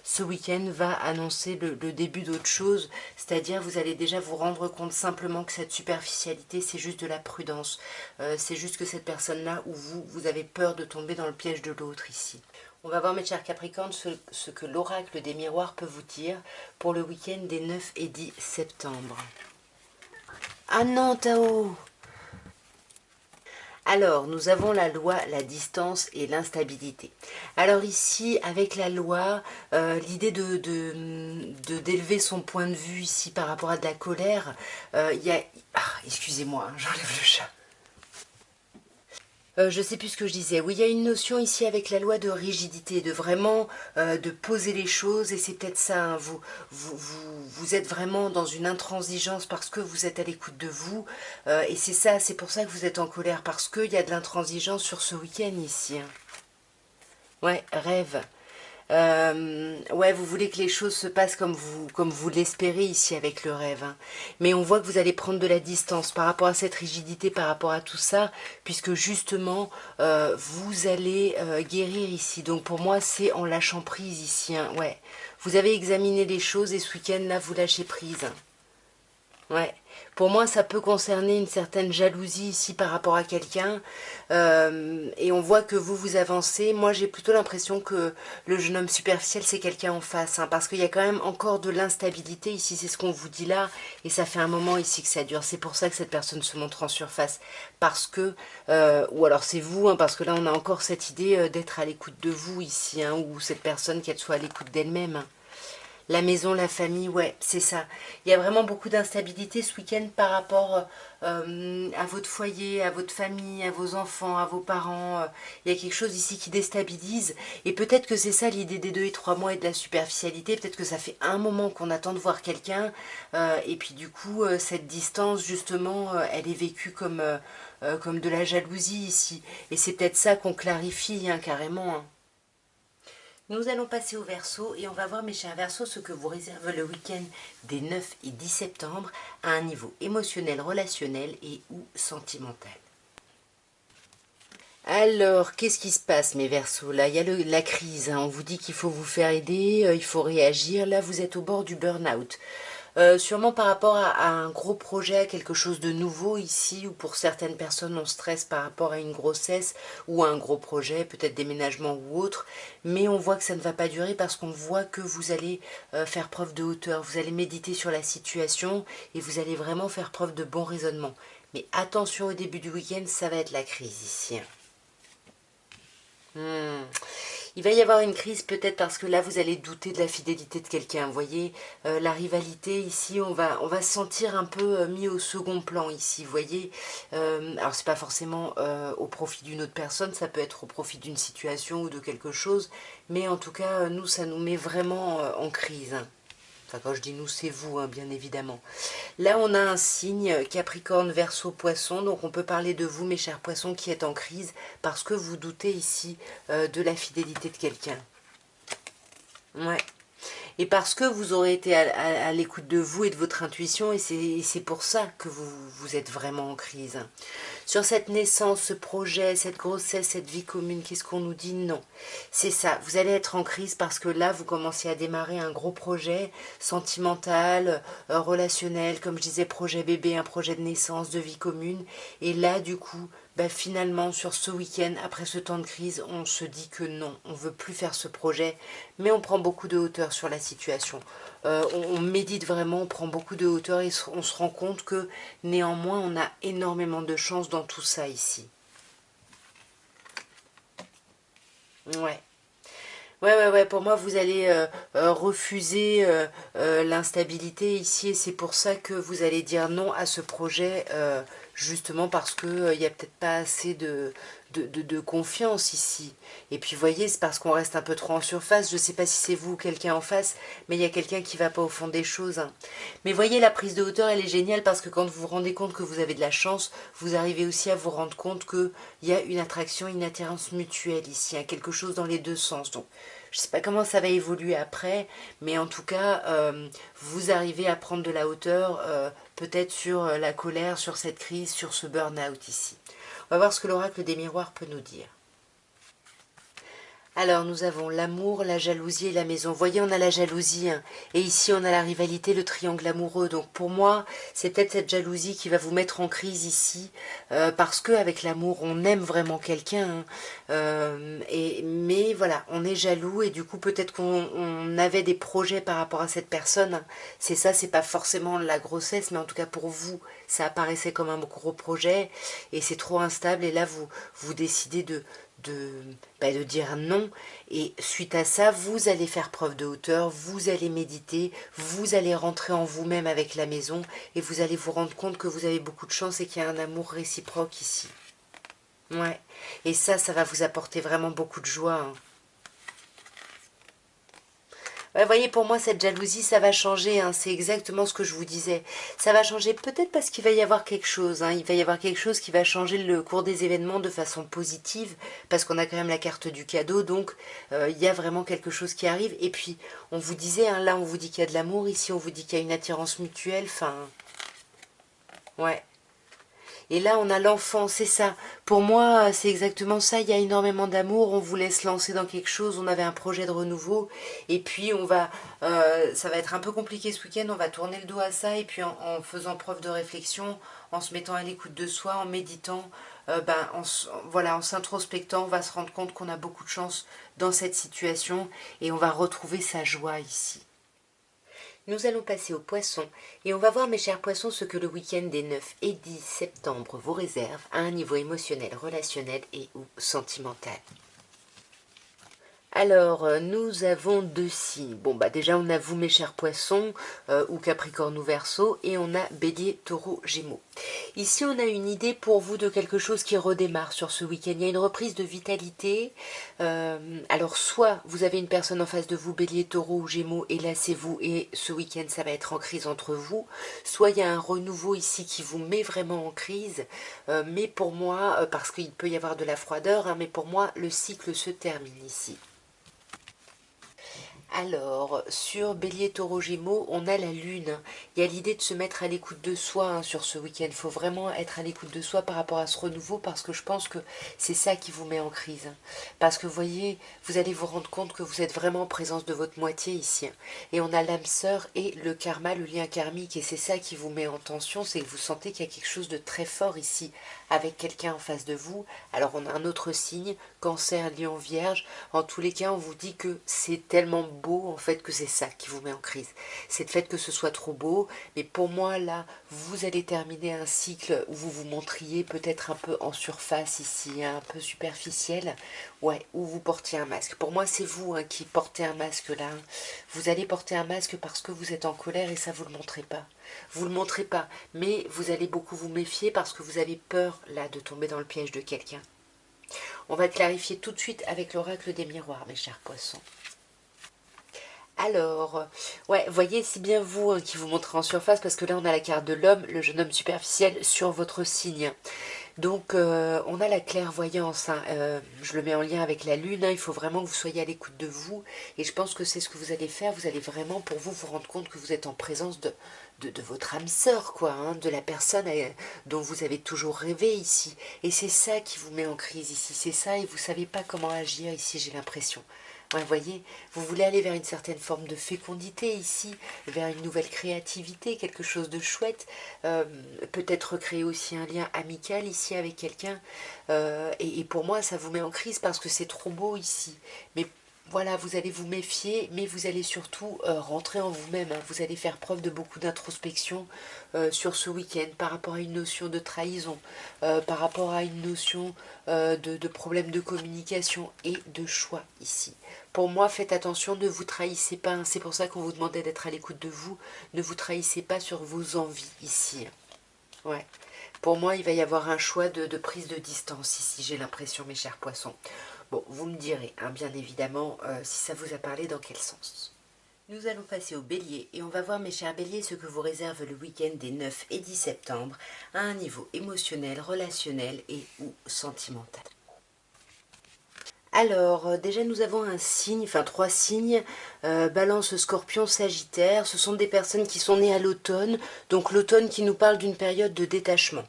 ce week-end va annoncer le début d'autre chose, c'est-à-dire vous allez déjà vous rendre compte simplement que cette superficialité, c'est juste de la prudence, c'est juste que cette personne-là, où vous avez peur de tomber dans le piège de l'autre ici. On va voir, mes chers Capricornes, ce que l'oracle des miroirs peut vous dire pour le week-end des 9 et 10 septembre. Ah non, Tao! Alors, nous avons la loi, la distance et l'instabilité. Alors ici, avec la loi, l'idée d'élever son point de vue ici par rapport à de la colère, il y a... Ah, excusez-moi, hein, j'enlève le chat. Je sais plus ce que je disais. Oui, il y a une notion ici avec la loi de rigidité, de vraiment de poser les choses, et c'est peut-être ça, hein, vous êtes vraiment dans une intransigeance parce que vous êtes à l'écoute de vous, et c'est ça, c'est pour ça que vous êtes en colère, parce qu'il y a de l'intransigeance sur ce week-end ici, hein. Ouais, rêve. Ouais, vous voulez que les choses se passent comme vous l'espérez ici avec le rêve, hein. Mais on voit que vous allez prendre de la distance par rapport à cette rigidité, par rapport à tout ça, puisque justement, vous allez guérir ici. Donc pour moi, c'est en lâchant prise ici, hein. Ouais, vous avez examiné les choses et ce week-end, là, vous lâchez prise, hein. Ouais, pour moi ça peut concerner une certaine jalousie ici par rapport à quelqu'un, et on voit que vous avancez. Moi j'ai plutôt l'impression que le jeune homme superficiel c'est quelqu'un en face, hein, parce qu'il y a quand même encore de l'instabilité ici, c'est ce qu'on vous dit là, et ça fait un moment ici que ça dure, c'est pour ça que cette personne se montre en surface, parce que, ou alors c'est vous, hein, parce que là on a encore cette idée d'être à l'écoute de vous ici, hein, ou cette personne qu'elle soit à l'écoute d'elle-même, hein. La maison, la famille, ouais, c'est ça. Il y a vraiment beaucoup d'instabilité ce week-end par rapport à votre foyer, à votre famille, à vos enfants, à vos parents. Il y a quelque chose ici qui déstabilise. Et peut-être que c'est ça l'idée des 2 et 3 mois et de la superficialité. Peut-être que ça fait un moment qu'on attend de voir quelqu'un. Et puis du coup, cette distance, justement, elle est vécue comme de la jalousie ici. Et c'est peut-être ça qu'on clarifie, hein, carrément, hein. Nous allons passer au Verseau et on va voir, mes chers Verseaux, ce que vous réserve le week-end des 9 et 10 septembre à un niveau émotionnel, relationnel et ou sentimental. Alors, qu'est-ce qui se passe, mes Verseaux? Là, il y a la crise, hein. On vous dit qu'il faut vous faire aider, il faut réagir. Là, vous êtes au bord du burn-out. Sûrement par rapport à un gros projet, à quelque chose de nouveau ici, ou pour certaines personnes on stresse par rapport à une grossesse ou à un gros projet, peut-être déménagement ou autre, mais on voit que ça ne va pas durer parce qu'on voit que vous allez faire preuve de hauteur, vous allez méditer sur la situation et vous allez vraiment faire preuve de bon raisonnement. Mais attention, au début du week-end, ça va être la crise ici, hein. Hmm. Il va y avoir une crise peut-être parce que là vous allez douter de la fidélité de quelqu'un. Vous voyez, la rivalité ici, on va se sentir un peu mis au second plan ici. Vous voyez, alors c'est pas forcément au profit d'une autre personne, ça peut être au profit d'une situation ou de quelque chose, mais en tout cas nous ça nous met vraiment en crise, hein. Enfin, quand je dis nous, c'est vous, hein, bien évidemment. Là, on a un signe Capricorne, Verseau, Poisson. Donc, on peut parler de vous, mes chers poissons, qui êtes en crise parce que vous doutez ici de la fidélité de quelqu'un. Ouais. Et parce que vous aurez été à l'écoute de vous et de votre intuition, et c'est pour ça que vous êtes vraiment en crise. Sur cette naissance, ce projet, cette grossesse, cette vie commune, qu'est-ce qu'on nous dit? Non. C'est ça, vous allez être en crise parce que là, vous commencez à démarrer un gros projet sentimental, relationnel, comme je disais, projet bébé, un projet de naissance, de vie commune. Et là, du coup, bah, finalement, sur ce week-end, après ce temps de crise, on se dit que non, on ne veut plus faire ce projet, mais on prend beaucoup de hauteur sur la situation. On médite vraiment, on prend beaucoup de hauteur et on se rend compte que néanmoins, on a énormément de chance dans tout ça ici. Ouais. Ouais, pour moi, vous allez refuser l'instabilité ici et c'est pour ça que vous allez dire non à ce projet, justement parce que il n'y a peut-être pas assez de confiance ici. Et puis, vous voyez, c'est parce qu'on reste un peu trop en surface. Je ne sais pas si c'est vous ou quelqu'un en face, mais il y a quelqu'un qui ne va pas au fond des choses, hein. Mais voyez, la prise de hauteur, elle est géniale parce que quand vous vous rendez compte que vous avez de la chance, vous arrivez aussi à vous rendre compte qu'il y a une attraction, une attirance mutuelle ici, hein, quelque chose dans les deux sens. Donc, je ne sais pas comment ça va évoluer après, mais en tout cas, vous arrivez à prendre de la hauteur, peut-être sur la colère, sur cette crise, sur ce burn-out ici. On va voir ce que l'oracle des miroirs peut nous dire. Alors nous avons l'amour, la jalousie et la maison. Vous voyez, on a la jalousie, hein, et ici on a la rivalité, le triangle amoureux. Donc pour moi, c'est peut-être cette jalousie qui va vous mettre en crise ici, parce que avec l'amour, on aime vraiment quelqu'un, hein, mais voilà, on est jaloux et du coup peut-être qu'on avait des projets par rapport à cette personne, hein. C'est ça, c'est pas forcément la grossesse, mais en tout cas pour vous, ça apparaissait comme un gros projet et c'est trop instable. Et là, vous décidez de dire non. Et suite à ça, vous allez faire preuve de hauteur, vous allez méditer, vous allez rentrer en vous-même avec la maison et vous allez vous rendre compte que vous avez beaucoup de chance et qu'il y a un amour réciproque ici. Ouais. Et ça va vous apporter vraiment beaucoup de joie, hein. Ouais, vous voyez, pour moi, cette jalousie, ça va changer, hein. C'est exactement ce que je vous disais. Ça va changer peut-être parce qu'il va y avoir quelque chose, hein. Il va y avoir quelque chose qui va changer le cours des événements de façon positive, parce qu'on a quand même la carte du cadeau, donc il y a vraiment quelque chose qui arrive. Et puis, on vous disait, hein, là, on vous dit qu'il y a de l'amour, ici, on vous dit qu'il y a une attirance mutuelle, enfin, ouais. Et là, on a l'enfant, c'est ça. Pour moi, c'est exactement ça. Il y a énormément d'amour. On vous laisse lancer dans quelque chose. On avait un projet de renouveau. Et puis, ça va être un peu compliqué ce week-end. On va tourner le dos à ça. Et puis, en faisant preuve de réflexion, en se mettant à l'écoute de soi, en méditant, voilà, en s'introspectant, on va se rendre compte qu'on a beaucoup de chance dans cette situation. Et on va retrouver sa joie ici. Nous allons passer aux poissons et on va voir, mes chers poissons, ce que le week-end des 9 et 10 septembre vous réserve à un niveau émotionnel, relationnel et ou sentimental. Alors, nous avons deux signes. Bon, bah déjà, on a vous, mes chers poissons, ou Capricorne ou Verseau, et on a Bélier, Taureau, Gémeaux. Ici, on a une idée pour vous de quelque chose qui redémarre sur ce week-end. Il y a une reprise de vitalité. Alors, soit vous avez une personne en face de vous, Bélier, Taureau ou Gémeaux, et là, c'est vous, et ce week-end, ça va être en crise entre vous. Soit il y a un renouveau ici qui vous met vraiment en crise. Mais pour moi, parce qu'il peut y avoir de la froideur, hein, mais pour moi, le cycle se termine ici. Alors, sur Bélier, Taureau, Gémeaux, on a la Lune. Il y a l'idée de se mettre à l'écoute de soi, hein, sur ce week-end. Il faut vraiment être à l'écoute de soi par rapport à ce renouveau parce que je pense que c'est ça qui vous met en crise, hein. Parce que vous voyez, vous allez vous rendre compte que vous êtes vraiment en présence de votre moitié ici, hein. Et on a l'âme sœur et le karma, le lien karmique. Et c'est ça qui vous met en tension, c'est que vous sentez qu'il y a quelque chose de très fort ici avec quelqu'un en face de vous. Alors on a un autre signe, Cancer, Lion, Vierge. En tous les cas, on vous dit que c'est tellement beau, en fait, que c'est ça qui vous met en crise. C'est le fait que ce soit trop beau, mais pour moi, là, vous allez terminer un cycle où vous vous montriez peut-être un peu en surface ici, hein, un peu superficiel, ouais, où vous portiez un masque. Pour moi, c'est vous, hein, qui portez un masque là. Vous allez porter un masque parce que vous êtes en colère et ça, vous ne le montrez pas. Vous ne le montrez pas, mais vous allez beaucoup vous méfier parce que vous avez peur, là, de tomber dans le piège de quelqu'un. On va clarifier tout de suite avec l'oracle des miroirs, mes chers poissons. Alors, ouais, voyez, c'est bien vous, hein, qui vous montrez en surface, parce que là, on a la carte de l'homme, le jeune homme superficiel, sur votre signe. Donc, on a la clairvoyance, hein, je le mets en lien avec la lune, hein, il faut vraiment que vous soyez à l'écoute de vous, et je pense que c'est ce que vous allez faire, vous allez vraiment, pour vous, vous rendre compte que vous êtes en présence de votre âme sœur, quoi, hein, de la personne dont vous avez toujours rêvé ici. Et c'est ça qui vous met en crise ici, c'est ça, et vous savez pas comment agir ici, j'ai l'impression. Ouais, voyez, vous voulez aller vers une certaine forme de fécondité ici, vers une nouvelle créativité, quelque chose de chouette, peut-être créer aussi un lien amical ici avec quelqu'un. Et pour moi, ça vous met en crise parce que c'est trop beau ici. Mais voilà, vous allez vous méfier, mais vous allez surtout rentrer en vous-même, hein. Vous allez faire preuve de beaucoup d'introspection sur ce week-end par rapport à une notion de trahison, par rapport à une notion de problème de communication et de choix ici. Pour moi, faites attention, ne vous trahissez pas, hein. C'est pour ça qu'on vous demandait d'être à l'écoute de vous. Ne vous trahissez pas sur vos envies ici, hein. Ouais. Pour moi, il va y avoir un choix de prise de distance ici, j'ai l'impression, mes chers poissons. Bon, vous me direz, hein, bien évidemment, si ça vous a parlé, dans quel sens. Nous allons passer au bélier et on va voir, mes chers béliers, ce que vous réserve le week-end des 9 et 10 septembre à un niveau émotionnel, relationnel et ou sentimental. Alors, déjà nous avons un signe, enfin 3 signes, Balance, Scorpion, Sagittaire. Ce sont des personnes qui sont nées à l'automne, donc l'automne qui nous parle d'une période de détachement.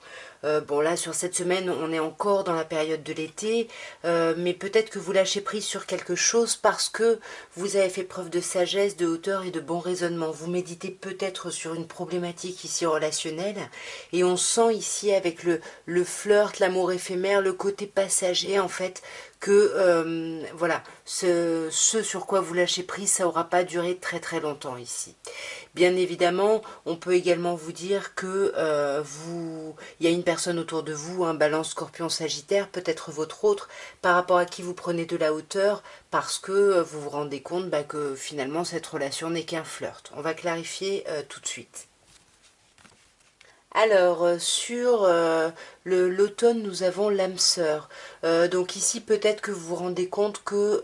Bon là, sur cette semaine, on est encore dans la période de l'été, mais peut-être que vous lâchez prise sur quelque chose parce que vous avez fait preuve de sagesse, de hauteur et de bon raisonnement. Vous méditez peut-être sur une problématique ici relationnelle, et on sent ici avec le flirt, l'amour éphémère, le côté passager en fait, que voilà, ce sur quoi vous lâchez prise, ça n'aura pas duré très très longtemps ici. Bien évidemment, on peut également vous dire que il y a une personne autour de vous, un Balance, Scorpion, Sagittaire, peut-être votre autre, par rapport à qui vous prenez de la hauteur, parce que vous vous rendez compte que finalement cette relation n'est qu'un flirt. On va clarifier tout de suite. Alors, sur l'automne, nous avons l'âme sœur. Donc ici, peut-être que vous vous rendez compte que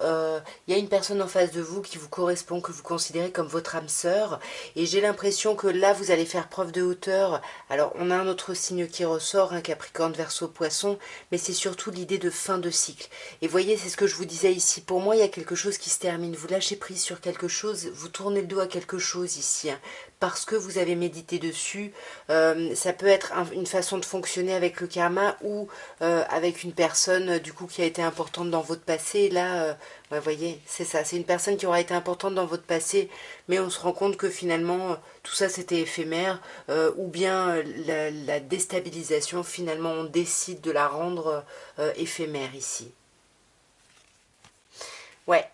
y a une personne en face de vous qui vous correspond, que vous considérez comme votre âme sœur. Et j'ai l'impression que là, vous allez faire preuve de hauteur. Alors, on a un autre signe qui ressort, un Capricorne, Verseau, Poisson, mais c'est surtout l'idée de fin de cycle. Et voyez, c'est ce que je vous disais ici. Pour moi, il y a quelque chose qui se termine. Vous lâchez prise sur quelque chose, vous tournez le dos à quelque chose ici, hein, parce que vous avez médité dessus. Ça peut être une façon de fonctionner avec le karma ou avec une personne du coup qui a été importante dans votre passé. Là, ouais, voyez, c'est ça, c'est une personne qui aura été importante dans votre passé, mais on se rend compte que finalement tout ça c'était éphémère, ou bien la déstabilisation, finalement on décide de la rendre éphémère ici. Ouais.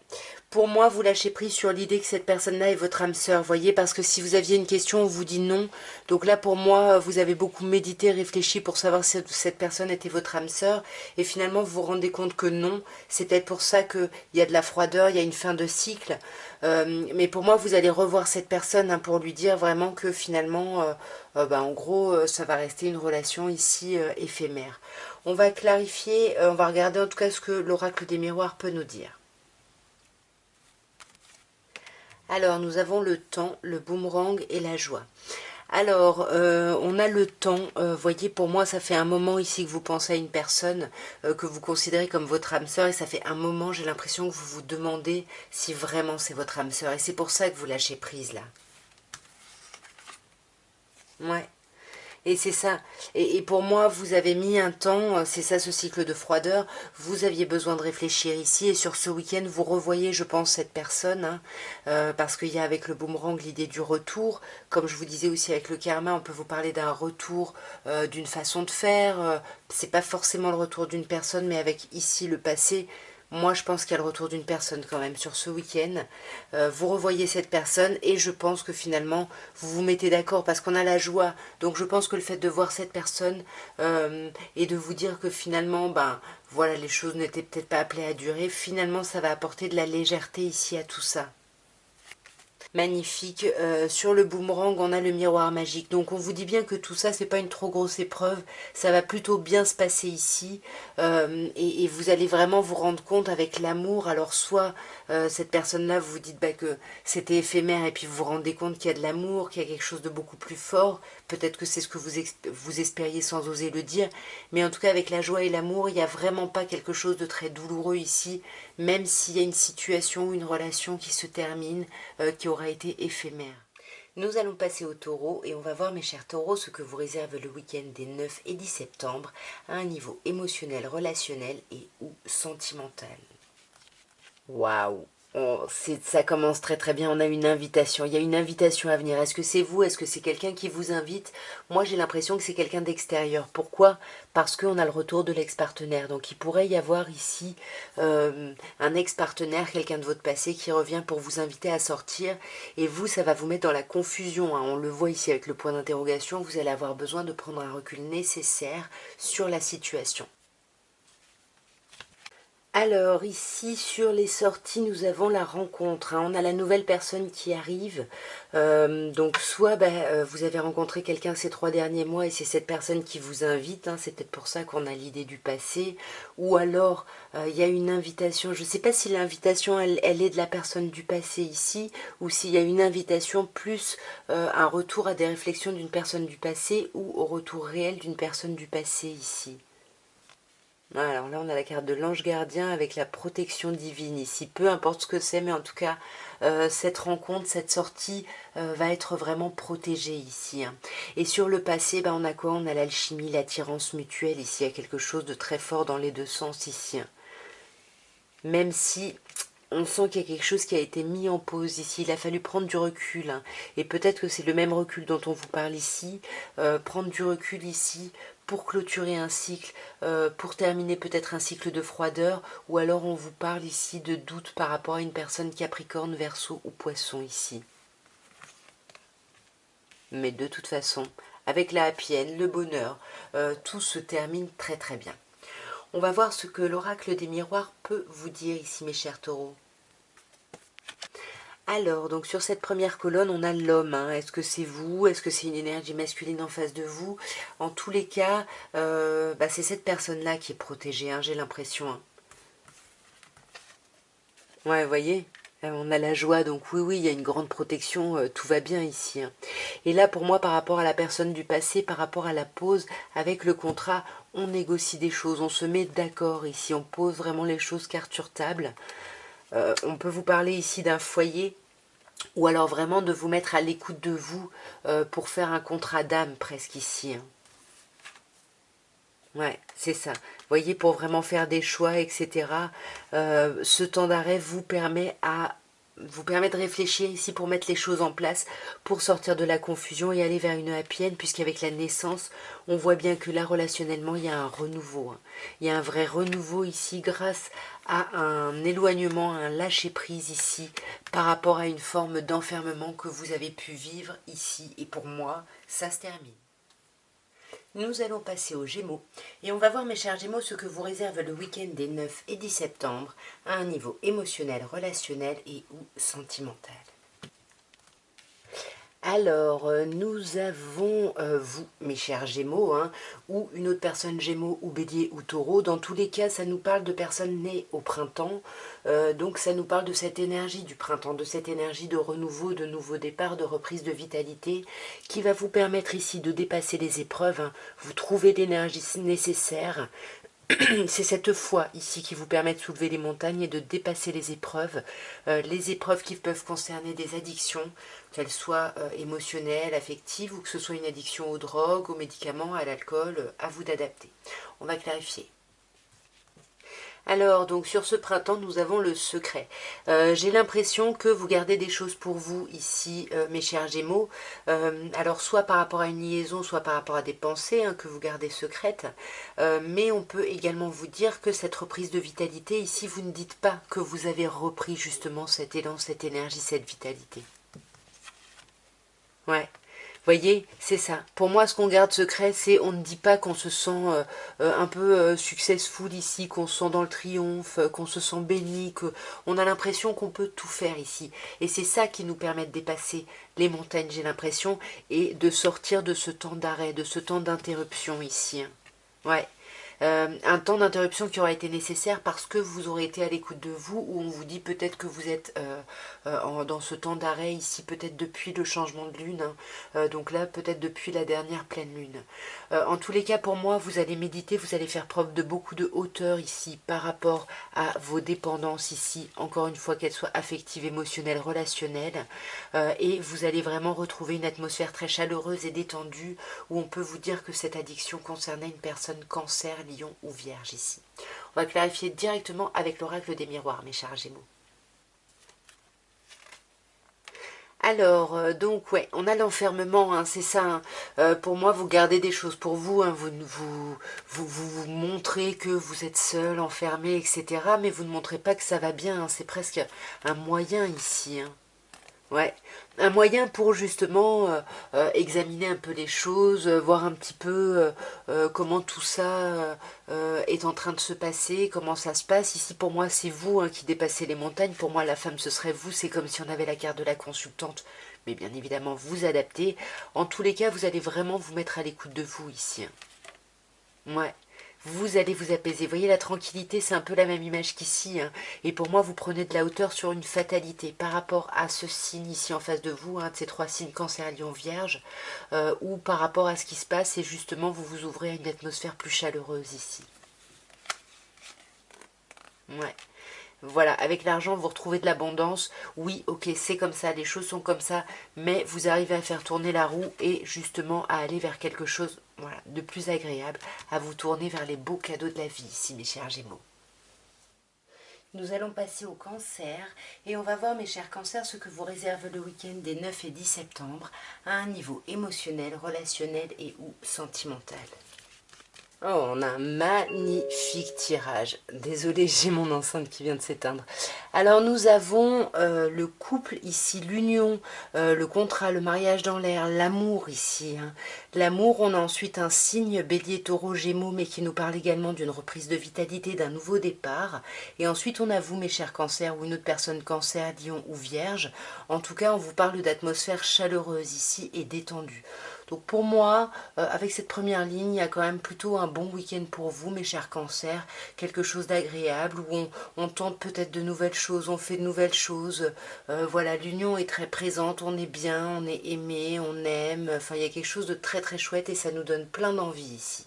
Pour moi, vous lâchez prise sur l'idée que cette personne-là est votre âme sœur, voyez, parce que si vous aviez une question, on vous dit non. Donc là, pour moi, vous avez beaucoup médité, réfléchi pour savoir si cette personne était votre âme sœur, et finalement, vous vous rendez compte que non. C'est peut-être pour ça qu'il y a de la froideur, il y a une fin de cycle. Mais pour moi, vous allez revoir cette personne, hein, pour lui dire vraiment que finalement, en gros, ça va rester une relation ici éphémère. On va clarifier, on va regarder en tout cas ce que l'oracle des miroirs peut nous dire. Alors, nous avons le temps, le boomerang et la joie. Alors, on a le temps, voyez, pour moi, ça fait un moment ici que vous pensez à une personne que vous considérez comme votre âme sœur, et ça fait un moment, j'ai l'impression que vous vous demandez si vraiment c'est votre âme sœur, et c'est pour ça que vous lâchez prise, là. Ouais. Et c'est ça. Et pour moi, vous avez mis un temps, c'est ça ce cycle de froideur, vous aviez besoin de réfléchir ici, et sur ce week-end, vous revoyez, je pense, cette personne, hein, parce qu'il y a avec le boomerang l'idée du retour. Comme je vous disais aussi avec le karma, on peut vous parler d'un retour, d'une façon de faire. C'est pas forcément le retour d'une personne, mais avec ici le passé. Moi, je pense qu'il y a le retour d'une personne quand même sur ce week-end. Vous revoyez cette personne et je pense que finalement, vous vous mettez d'accord parce qu'on a la joie. Donc, je pense que le fait de voir cette personne et de vous dire que finalement, ben, voilà, les choses n'étaient peut-être pas appelées à durer, finalement, ça va apporter de la légèreté ici à tout ça. Magnifique. Sur le boomerang, on a le miroir magique. Donc on vous dit bien que tout ça, c'est pas une trop grosse épreuve. Ça va plutôt bien se passer ici. Et vous allez vraiment vous rendre compte avec l'amour. Alors soit cette personne-là, vous vous dites bah, que c'était éphémère et puis vous vous rendez compte qu'il y a de l'amour, qu'il y a quelque chose de beaucoup plus fort. Peut-être que c'est ce que vous espériez sans oser le dire. Mais en tout cas, avec la joie et l'amour, il n'y a vraiment pas quelque chose de très douloureux ici. Même s'il y a une situation ou une relation qui se termine, qui aura été éphémère. Nous allons passer au taureau et on va voir mes chers taureaux ce que vous réserve le week-end des 9 et 10 septembre à un niveau émotionnel, relationnel et ou sentimental. Waouh, ça commence très très bien, on a une invitation, il y a une invitation à venir. Est-ce que c'est vous? Est-ce que c'est quelqu'un qui vous invite? Moi j'ai l'impression que c'est quelqu'un d'extérieur. Pourquoi? Parce qu'on a le retour de l'ex-partenaire. Donc il pourrait y avoir ici un ex-partenaire, quelqu'un de votre passé qui revient pour vous inviter à sortir. Et vous, ça va vous mettre dans la confusion, hein. On le voit ici avec le point d'interrogation, vous allez avoir besoin de prendre un recul nécessaire sur la situation. Alors ici sur les sorties nous avons la rencontre, hein. On a la nouvelle personne qui arrive, donc soit vous avez rencontré quelqu'un ces 3 derniers mois et c'est cette personne qui vous invite, hein. C'est peut-être pour ça qu'on a l'idée du passé, ou alors il y a une invitation, je ne sais pas si l'invitation elle est de la personne du passé ici, ou s'il y a une invitation plus un retour à des réflexions d'une personne du passé ou au retour réel d'une personne du passé ici. Alors là, on a la carte de l'ange gardien avec la protection divine ici. Peu importe ce que c'est, mais en tout cas, cette rencontre, cette sortie va être vraiment protégée ici, hein. Et sur le passé, on a quoi? On a l'alchimie, l'attirance mutuelle ici. Il y a quelque chose de très fort dans les deux sens ici, hein. Même si on sent qu'il y a quelque chose qui a été mis en pause ici. Il a fallu prendre du recul, hein. Et peut-être que c'est le même recul dont on vous parle ici. Prendre du recul ici pour clôturer un cycle, pour terminer peut-être un cycle de froideur, ou alors on vous parle ici de doute par rapport à une personne Capricorne, Verseau ou Poisson ici. Mais de toute façon, avec la happy end, le bonheur, tout se termine très très bien. On va voir ce que l'oracle des miroirs peut vous dire ici, mes chers taureaux. Alors, donc sur cette première colonne, on a l'homme, hein. Est-ce que c'est vous? Est-ce que c'est une énergie masculine en face de vous? En tous les cas, c'est cette personne-là qui est protégée, hein, j'ai l'impression, hein. Ouais, vous voyez, on a la joie, donc oui, il y a une grande protection, tout va bien ici, hein. Et là, pour moi, par rapport à la personne du passé, par rapport à la pause, avec le contrat, on négocie des choses, on se met d'accord ici, on pose vraiment les choses carte sur table. On peut vous parler ici d'un foyer, ou alors vraiment de vous mettre à l'écoute de vous pour faire un contrat d'âme presque ici, hein. Ouais, c'est ça. Vous voyez, pour vraiment faire des choix, etc. Ce temps d'arrêt vous permet de réfléchir ici pour mettre les choses en place, pour sortir de la confusion et aller vers une happy end, puisqu'avec la naissance, on voit bien que là, relationnellement, il y a un renouveau, hein. Il y a un vrai renouveau ici grâce à un éloignement, un lâcher-prise ici, par rapport à une forme d'enfermement que vous avez pu vivre ici. Et pour moi, ça se termine. Nous allons passer aux Gémeaux et on va voir mes chers Gémeaux ce que vous réserve le week-end des 9 et 10 septembre à un niveau émotionnel, relationnel et ou sentimental. Alors, nous avons vous, mes chers Gémeaux, hein, ou une autre personne Gémeaux ou Bélier ou Taureau. Dans tous les cas, ça nous parle de personnes nées au printemps. Donc, ça nous parle de cette énergie du printemps, de cette énergie de renouveau, de nouveau départ, de reprise de vitalité, qui va vous permettre ici de dépasser les épreuves, hein. Vous trouvez l'énergie nécessaire. C'est cette foi ici qui vous permet de soulever les montagnes et de dépasser les épreuves qui peuvent concerner des addictions, qu'elles soient émotionnelles, affectives, ou que ce soit une addiction aux drogues, aux médicaments, à l'alcool, à vous d'adapter. On va clarifier. Alors, donc sur ce printemps, nous avons le secret. J'ai l'impression que vous gardez des choses pour vous ici, mes chers Gémeaux. Alors, soit par rapport à une liaison, soit par rapport à des pensées hein, que vous gardez secrètes. Mais on peut également vous dire que cette reprise de vitalité, ici, vous ne dites pas que vous avez repris justement cet élan, cette énergie, cette vitalité. Ouais. Voyez, c'est ça. Pour moi, ce qu'on garde secret, c'est on ne dit pas qu'on se sent un peu successful ici, qu'on se sent dans le triomphe, qu'on se sent béni, qu'on a l'impression qu'on peut tout faire ici. Et c'est ça qui nous permet de dépasser les montagnes, j'ai l'impression, et de sortir de ce temps d'arrêt, de ce temps d'interruption ici. Hein. Ouais. Un temps d'interruption qui aura été nécessaire parce que vous aurez été à l'écoute de vous, ou on vous dit peut-être que vous êtes dans ce temps d'arrêt ici, peut-être depuis le changement de lune, hein. Donc là peut-être depuis la dernière pleine lune. En tous les cas pour moi vous allez méditer, vous allez faire preuve de beaucoup de hauteur ici par rapport à vos dépendances ici, encore une fois qu'elles soient affectives, émotionnelles, relationnelles, et vous allez vraiment retrouver une atmosphère très chaleureuse et détendue où on peut vous dire que cette addiction concernait une personne cancer, lion ou vierge ici. On va clarifier directement avec l'oracle des miroirs, mes chers Gémeaux. Alors, donc, ouais, on a l'enfermement, hein, c'est ça. Hein. Pour moi, vous gardez des choses pour vous, hein, vous montrez que vous êtes seul, enfermé, etc. Mais vous ne montrez pas que ça va bien, hein, c'est presque un moyen ici. Hein. Ouais, un moyen pour justement examiner un peu les choses, voir un petit peu comment tout ça est en train de se passer, comment ça se passe. Ici pour moi c'est vous hein, qui dépassez les montagnes, pour moi la femme ce serait vous, c'est comme si on avait la carte de la consultante, mais bien évidemment vous adaptez. En tous les cas vous allez vraiment vous mettre à l'écoute de vous ici. Hein. Ouais. Vous allez vous apaiser. Vous voyez, la tranquillité, c'est un peu la même image qu'ici. Hein. Et pour moi, vous prenez de la hauteur sur une fatalité par rapport à ce signe ici en face de vous, hein, de ces trois signes cancer, lion, vierge, ou par rapport à ce qui se passe et justement, vous vous ouvrez à une atmosphère plus chaleureuse ici. Ouais. Voilà, avec l'argent, vous retrouvez de l'abondance. Oui, ok, c'est comme ça, les choses sont comme ça, mais vous arrivez à faire tourner la roue et justement à aller vers quelque chose voilà, de plus agréable, à vous tourner vers les beaux cadeaux de la vie ici, mes chers Gémeaux. Nous allons passer au cancer et on va voir, mes chers cancers, ce que vous réserve le week-end des 9 et 10 septembre à un niveau émotionnel, relationnel et ou sentimental. Oh, on a un magnifique tirage. Désolée, j'ai mon enceinte qui vient de s'éteindre. Alors nous avons le couple ici, l'union, le contrat, le mariage dans l'air, l'amour ici. Hein. L'amour, on a ensuite un signe bélier, taureau, gémeaux, mais qui nous parle également d'une reprise de vitalité, d'un nouveau départ. Et ensuite on a vous, mes chers cancers, ou une autre personne cancer, lion ou vierge. En tout cas, on vous parle d'atmosphère chaleureuse ici et détendue. Donc pour moi, avec cette première ligne, il y a quand même plutôt un bon week-end pour vous, mes chers cancers. Quelque chose d'agréable, où on tente peut-être de nouvelles choses, on fait de nouvelles choses. Voilà, l'union est très présente, on est bien, on est aimé, on aime. Enfin, il y a quelque chose de très très chouette et ça nous donne plein d'envie ici.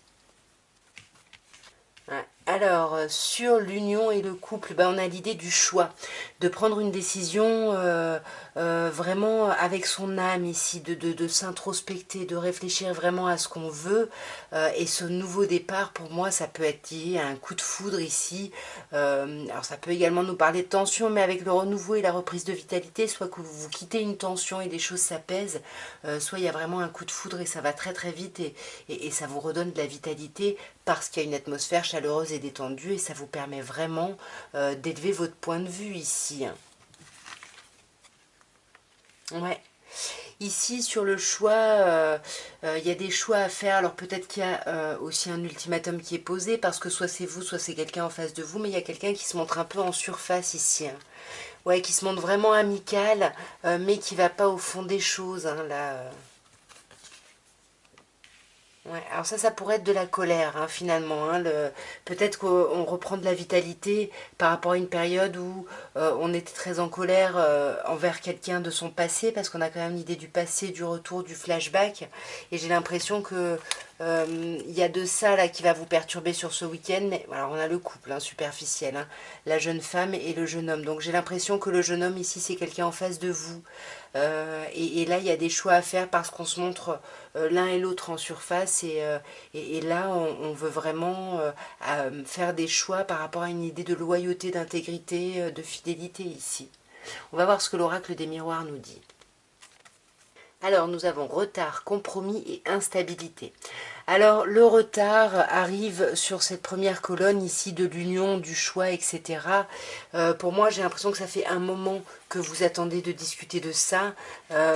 Ouais. Alors, sur l'union et le couple, ben, on a l'idée du choix, de prendre une décision vraiment avec son âme ici, de s'introspecter, de réfléchir vraiment à ce qu'on veut. Et ce nouveau départ, pour moi, ça peut être lié à un coup de foudre ici. Alors, ça peut également nous parler de tension, mais avec le renouveau et la reprise de vitalité, soit que vous quittez une tension et les choses s'apaisent, soit il y a vraiment un coup de foudre et ça va très très vite et ça vous redonne de la vitalité parce qu'il y a une atmosphère chaleureuse et détendue et ça vous permet vraiment d'élever votre point de vue ici. Ouais. Ici, sur le choix, il y a des choix à faire. Alors peut-être qu'il y a aussi un ultimatum qui est posé parce que soit c'est vous, soit c'est quelqu'un en face de vous, mais il y a quelqu'un qui se montre un peu en surface ici. Hein. Ouais, qui se montre vraiment amical, mais qui va pas au fond des choses. Hein, là. Ouais, alors ça pourrait être de la colère, hein, finalement. Hein, peut-être qu'on reprend de la vitalité par rapport à une période où on était très en colère envers quelqu'un de son passé, parce qu'on a quand même l'idée du passé, du retour, du flashback. Et j'ai l'impression que Il y a de ça là qui va vous perturber sur ce week-end. Mais alors on a le couple superficiel, hein, la jeune femme et le jeune homme. Donc j'ai l'impression que le jeune homme ici c'est quelqu'un en face de vous. Et là il y a des choix à faire parce qu'on se montre l'un et l'autre en surface. Et là on veut vraiment faire des choix par rapport à une idée de loyauté, d'intégrité, de fidélité ici. On va voir ce que l'oracle des miroirs nous dit. Alors, nous avons retard, compromis et instabilité. Alors, le retard arrive sur cette première colonne ici de l'union, du choix, etc. Pour moi, j'ai l'impression que ça fait un moment que vous attendez de discuter de ça.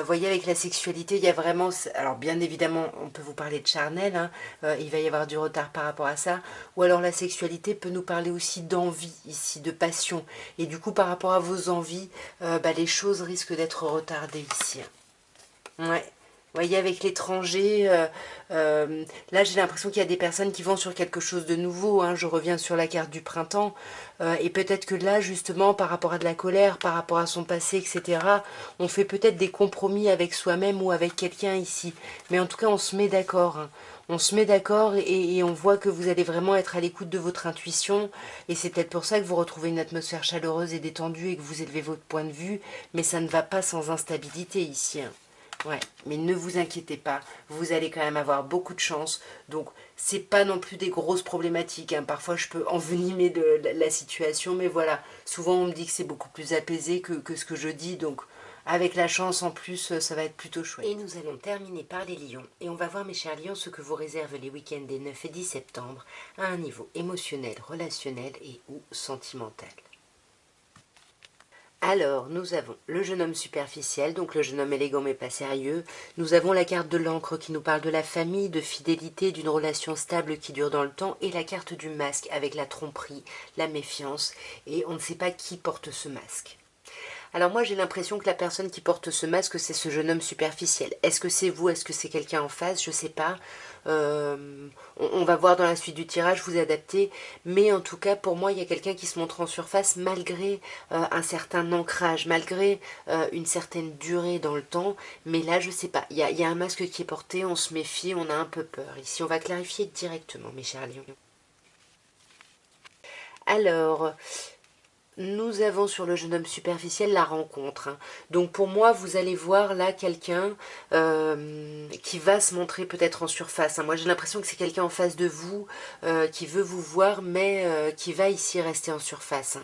Voyez, avec la sexualité, il y a vraiment... Alors, bien évidemment, on peut vous parler de charnel, hein, il va y avoir du retard par rapport à ça. Ou alors, la sexualité peut nous parler aussi d'envie, ici, de passion. Et du coup, par rapport à vos envies, les choses risquent d'être retardées ici. Ouais. Vous voyez, avec l'étranger, là j'ai l'impression qu'il y a des personnes qui vont sur quelque chose de nouveau, hein. Je reviens sur la carte du printemps. Et peut-être que là, justement, par rapport à de la colère, par rapport à son passé, etc., on fait peut-être des compromis avec soi-même ou avec quelqu'un ici. Mais en tout cas, on se met d'accord, hein. On se met d'accord et on voit que vous allez vraiment être à l'écoute de votre intuition. Et c'est peut-être pour ça que vous retrouvez une atmosphère chaleureuse et détendue et que vous élevez votre point de vue. Mais ça ne va pas sans instabilité ici, hein. Ouais, mais ne vous inquiétez pas, vous allez quand même avoir beaucoup de chance. Donc, c'est pas non plus des grosses problématiques, hein. Parfois, je peux envenimer de la situation, mais voilà. Souvent, on me dit que c'est beaucoup plus apaisé que ce que je dis. Donc, avec la chance en plus, ça va être plutôt chouette. Et nous allons terminer par les lions. Et on va voir, mes chers lions, ce que vous réservent les week-ends des 9 et 10 septembre à un niveau émotionnel, relationnel et ou sentimental. Alors, nous avons le jeune homme superficiel, donc le jeune homme élégant mais pas sérieux. Nous avons la carte de l'encre qui nous parle de la famille, de fidélité, d'une relation stable qui dure dans le temps. Et la carte du masque avec la tromperie, la méfiance. Et on ne sait pas qui porte ce masque. Alors moi j'ai l'impression que la personne qui porte ce masque c'est ce jeune homme superficiel. Est-ce que c'est vous? Est-ce que c'est quelqu'un en face? Je sais pas. On va voir dans la suite du tirage, vous adaptez. Mais en tout cas pour moi il y a quelqu'un qui se montre en surface malgré un certain ancrage, malgré une certaine durée dans le temps. Mais là je sais pas, il y a un masque qui est porté, on se méfie, on a un peu peur. Ici on va clarifier directement mes chers lions. Alors, nous avons sur le jeune homme superficiel la rencontre, hein. Donc pour moi, vous allez voir là quelqu'un qui va se montrer peut-être en surface, hein. Moi j'ai l'impression que c'est quelqu'un en face de vous qui veut vous voir, mais qui va ici rester en surface, hein.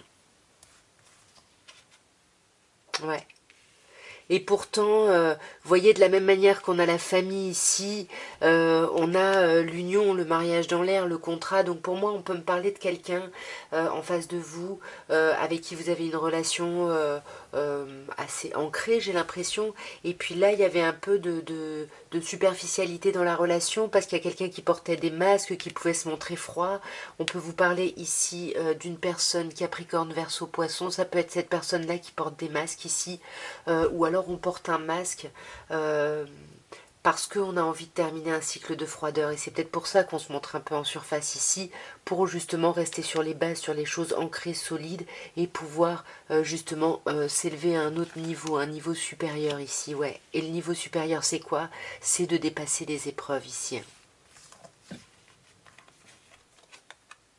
Ouais. Et pourtant, vous voyez, de la même manière qu'on a la famille ici, on a l'union, le mariage dans l'air, le contrat. Donc pour moi, on peut me parler de quelqu'un en face de vous, avec qui vous avez une relation assez ancrée, j'ai l'impression. Et puis là, il y avait un peu de superficialité dans la relation, parce qu'il y a quelqu'un qui portait des masques, qui pouvait se montrer froid. On peut vous parler ici d'une personne Capricorne, Verseau, Poisson. Ça peut être cette personne-là qui porte des masques ici, ou alors on porte un masque parce qu'on a envie de terminer un cycle de froideur. Et c'est peut-être pour ça qu'on se montre un peu en surface ici, pour justement rester sur les bases, sur les choses ancrées, solides, et pouvoir justement s'élever à un autre niveau, un niveau supérieur ici. Ouais. Et le niveau supérieur, c'est quoi? C'est de dépasser les épreuves ici.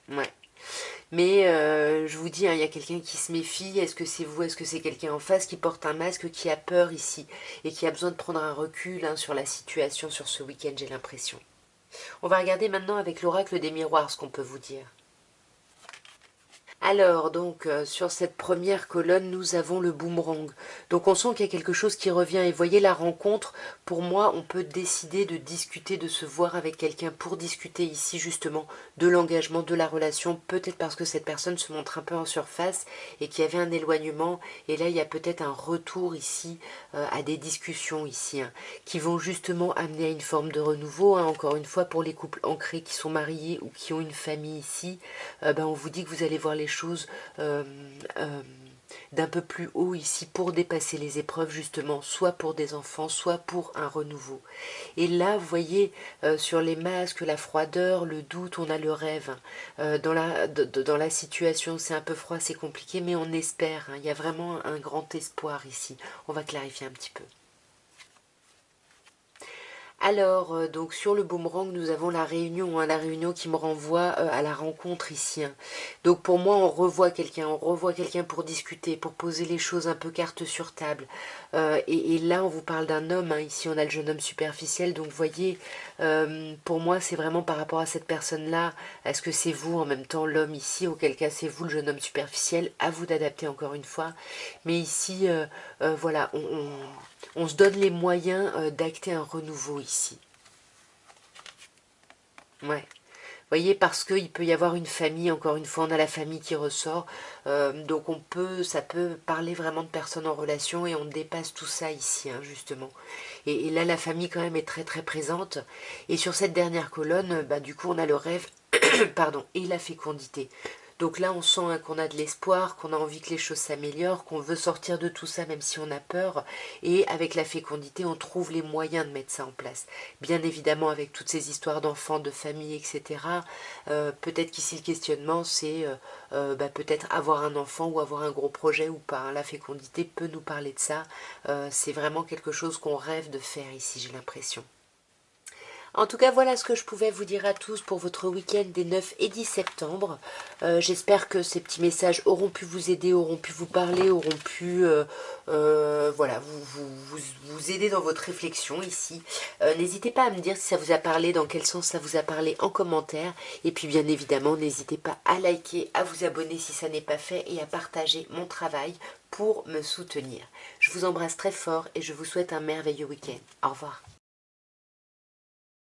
Ouais. Mais je vous dis, hein, il y a quelqu'un qui se méfie. Est-ce que c'est vous? Est-ce que c'est quelqu'un en face qui porte un masque, qui a peur ici et qui a besoin de prendre un recul, hein, sur la situation, sur ce week-end, j'ai l'impression. On va regarder maintenant avec l'oracle des miroirs ce qu'on peut vous dire. Alors, donc, sur cette première colonne, nous avons le boomerang. Donc, on sent qu'il y a quelque chose qui revient. Et voyez, la rencontre, pour moi, on peut décider de discuter, de se voir avec quelqu'un pour discuter ici, justement, de l'engagement, de la relation. Peut-être parce que cette personne se montre un peu en surface et qu'il y avait un éloignement. Et là, il y a peut-être un retour ici à des discussions ici, hein, qui vont justement amener à une forme de renouveau, hein. Encore une fois, pour les couples ancrés qui sont mariés ou qui ont une famille ici, on vous dit que vous allez voir les choses euh, euh, d'un peu plus haut ici pour dépasser les épreuves justement, soit pour des enfants, soit pour un renouveau. Et là, vous voyez, sur les masques, la froideur, le doute, on a le rêve. Dans la situation, c'est un peu froid, c'est compliqué, mais on espère, hein. Il y a vraiment un grand espoir ici. On va clarifier un petit peu. Alors, donc sur le boomerang, nous avons la réunion, hein, la réunion qui me renvoie à la rencontre ici, hein. Donc pour moi, on revoit quelqu'un pour discuter, pour poser les choses un peu carte sur table. Et là, on vous parle d'un homme, hein. Ici on a le jeune homme superficiel, donc vous voyez, pour moi, c'est vraiment par rapport à cette personne-là. Est-ce que c'est vous en même temps l'homme ici, auquel cas c'est vous le jeune homme superficiel, à vous d'adapter encore une fois. Mais ici, voilà, on se donne les moyens d'acter un renouveau ici. Ouais. Vous voyez, parce qu'il peut y avoir une famille, encore une fois, on a la famille qui ressort, donc ça peut parler vraiment de personnes en relation et on dépasse tout ça ici, hein, justement. Et là, la famille quand même est très très présente. Et sur cette dernière colonne, bah, du coup, on a le rêve, pardon, et la fécondité. Donc là, on sent hein, qu'on a de l'espoir, qu'on a envie que les choses s'améliorent, qu'on veut sortir de tout ça même si on a peur. Et avec la fécondité, on trouve les moyens de mettre ça en place. Bien évidemment, avec toutes ces histoires d'enfants, de famille, etc. Peut-être qu'ici, le questionnement, c'est bah, peut-être avoir un enfant ou avoir un gros projet ou pas, hein. La fécondité peut nous parler de ça. C'est vraiment quelque chose qu'on rêve de faire ici, j'ai l'impression. En tout cas, voilà ce que je pouvais vous dire à tous pour votre week-end des 9 et 10 septembre. J'espère que ces petits messages auront pu vous aider, auront pu vous parler, auront pu voilà, vous aider dans votre réflexion ici. N'hésitez pas à me dire si ça vous a parlé, dans quel sens ça vous a parlé en commentaire. Et puis bien évidemment, n'hésitez pas à liker, à vous abonner si ça n'est pas fait et à partager mon travail pour me soutenir. Je vous embrasse très fort et je vous souhaite un merveilleux week-end. Au revoir.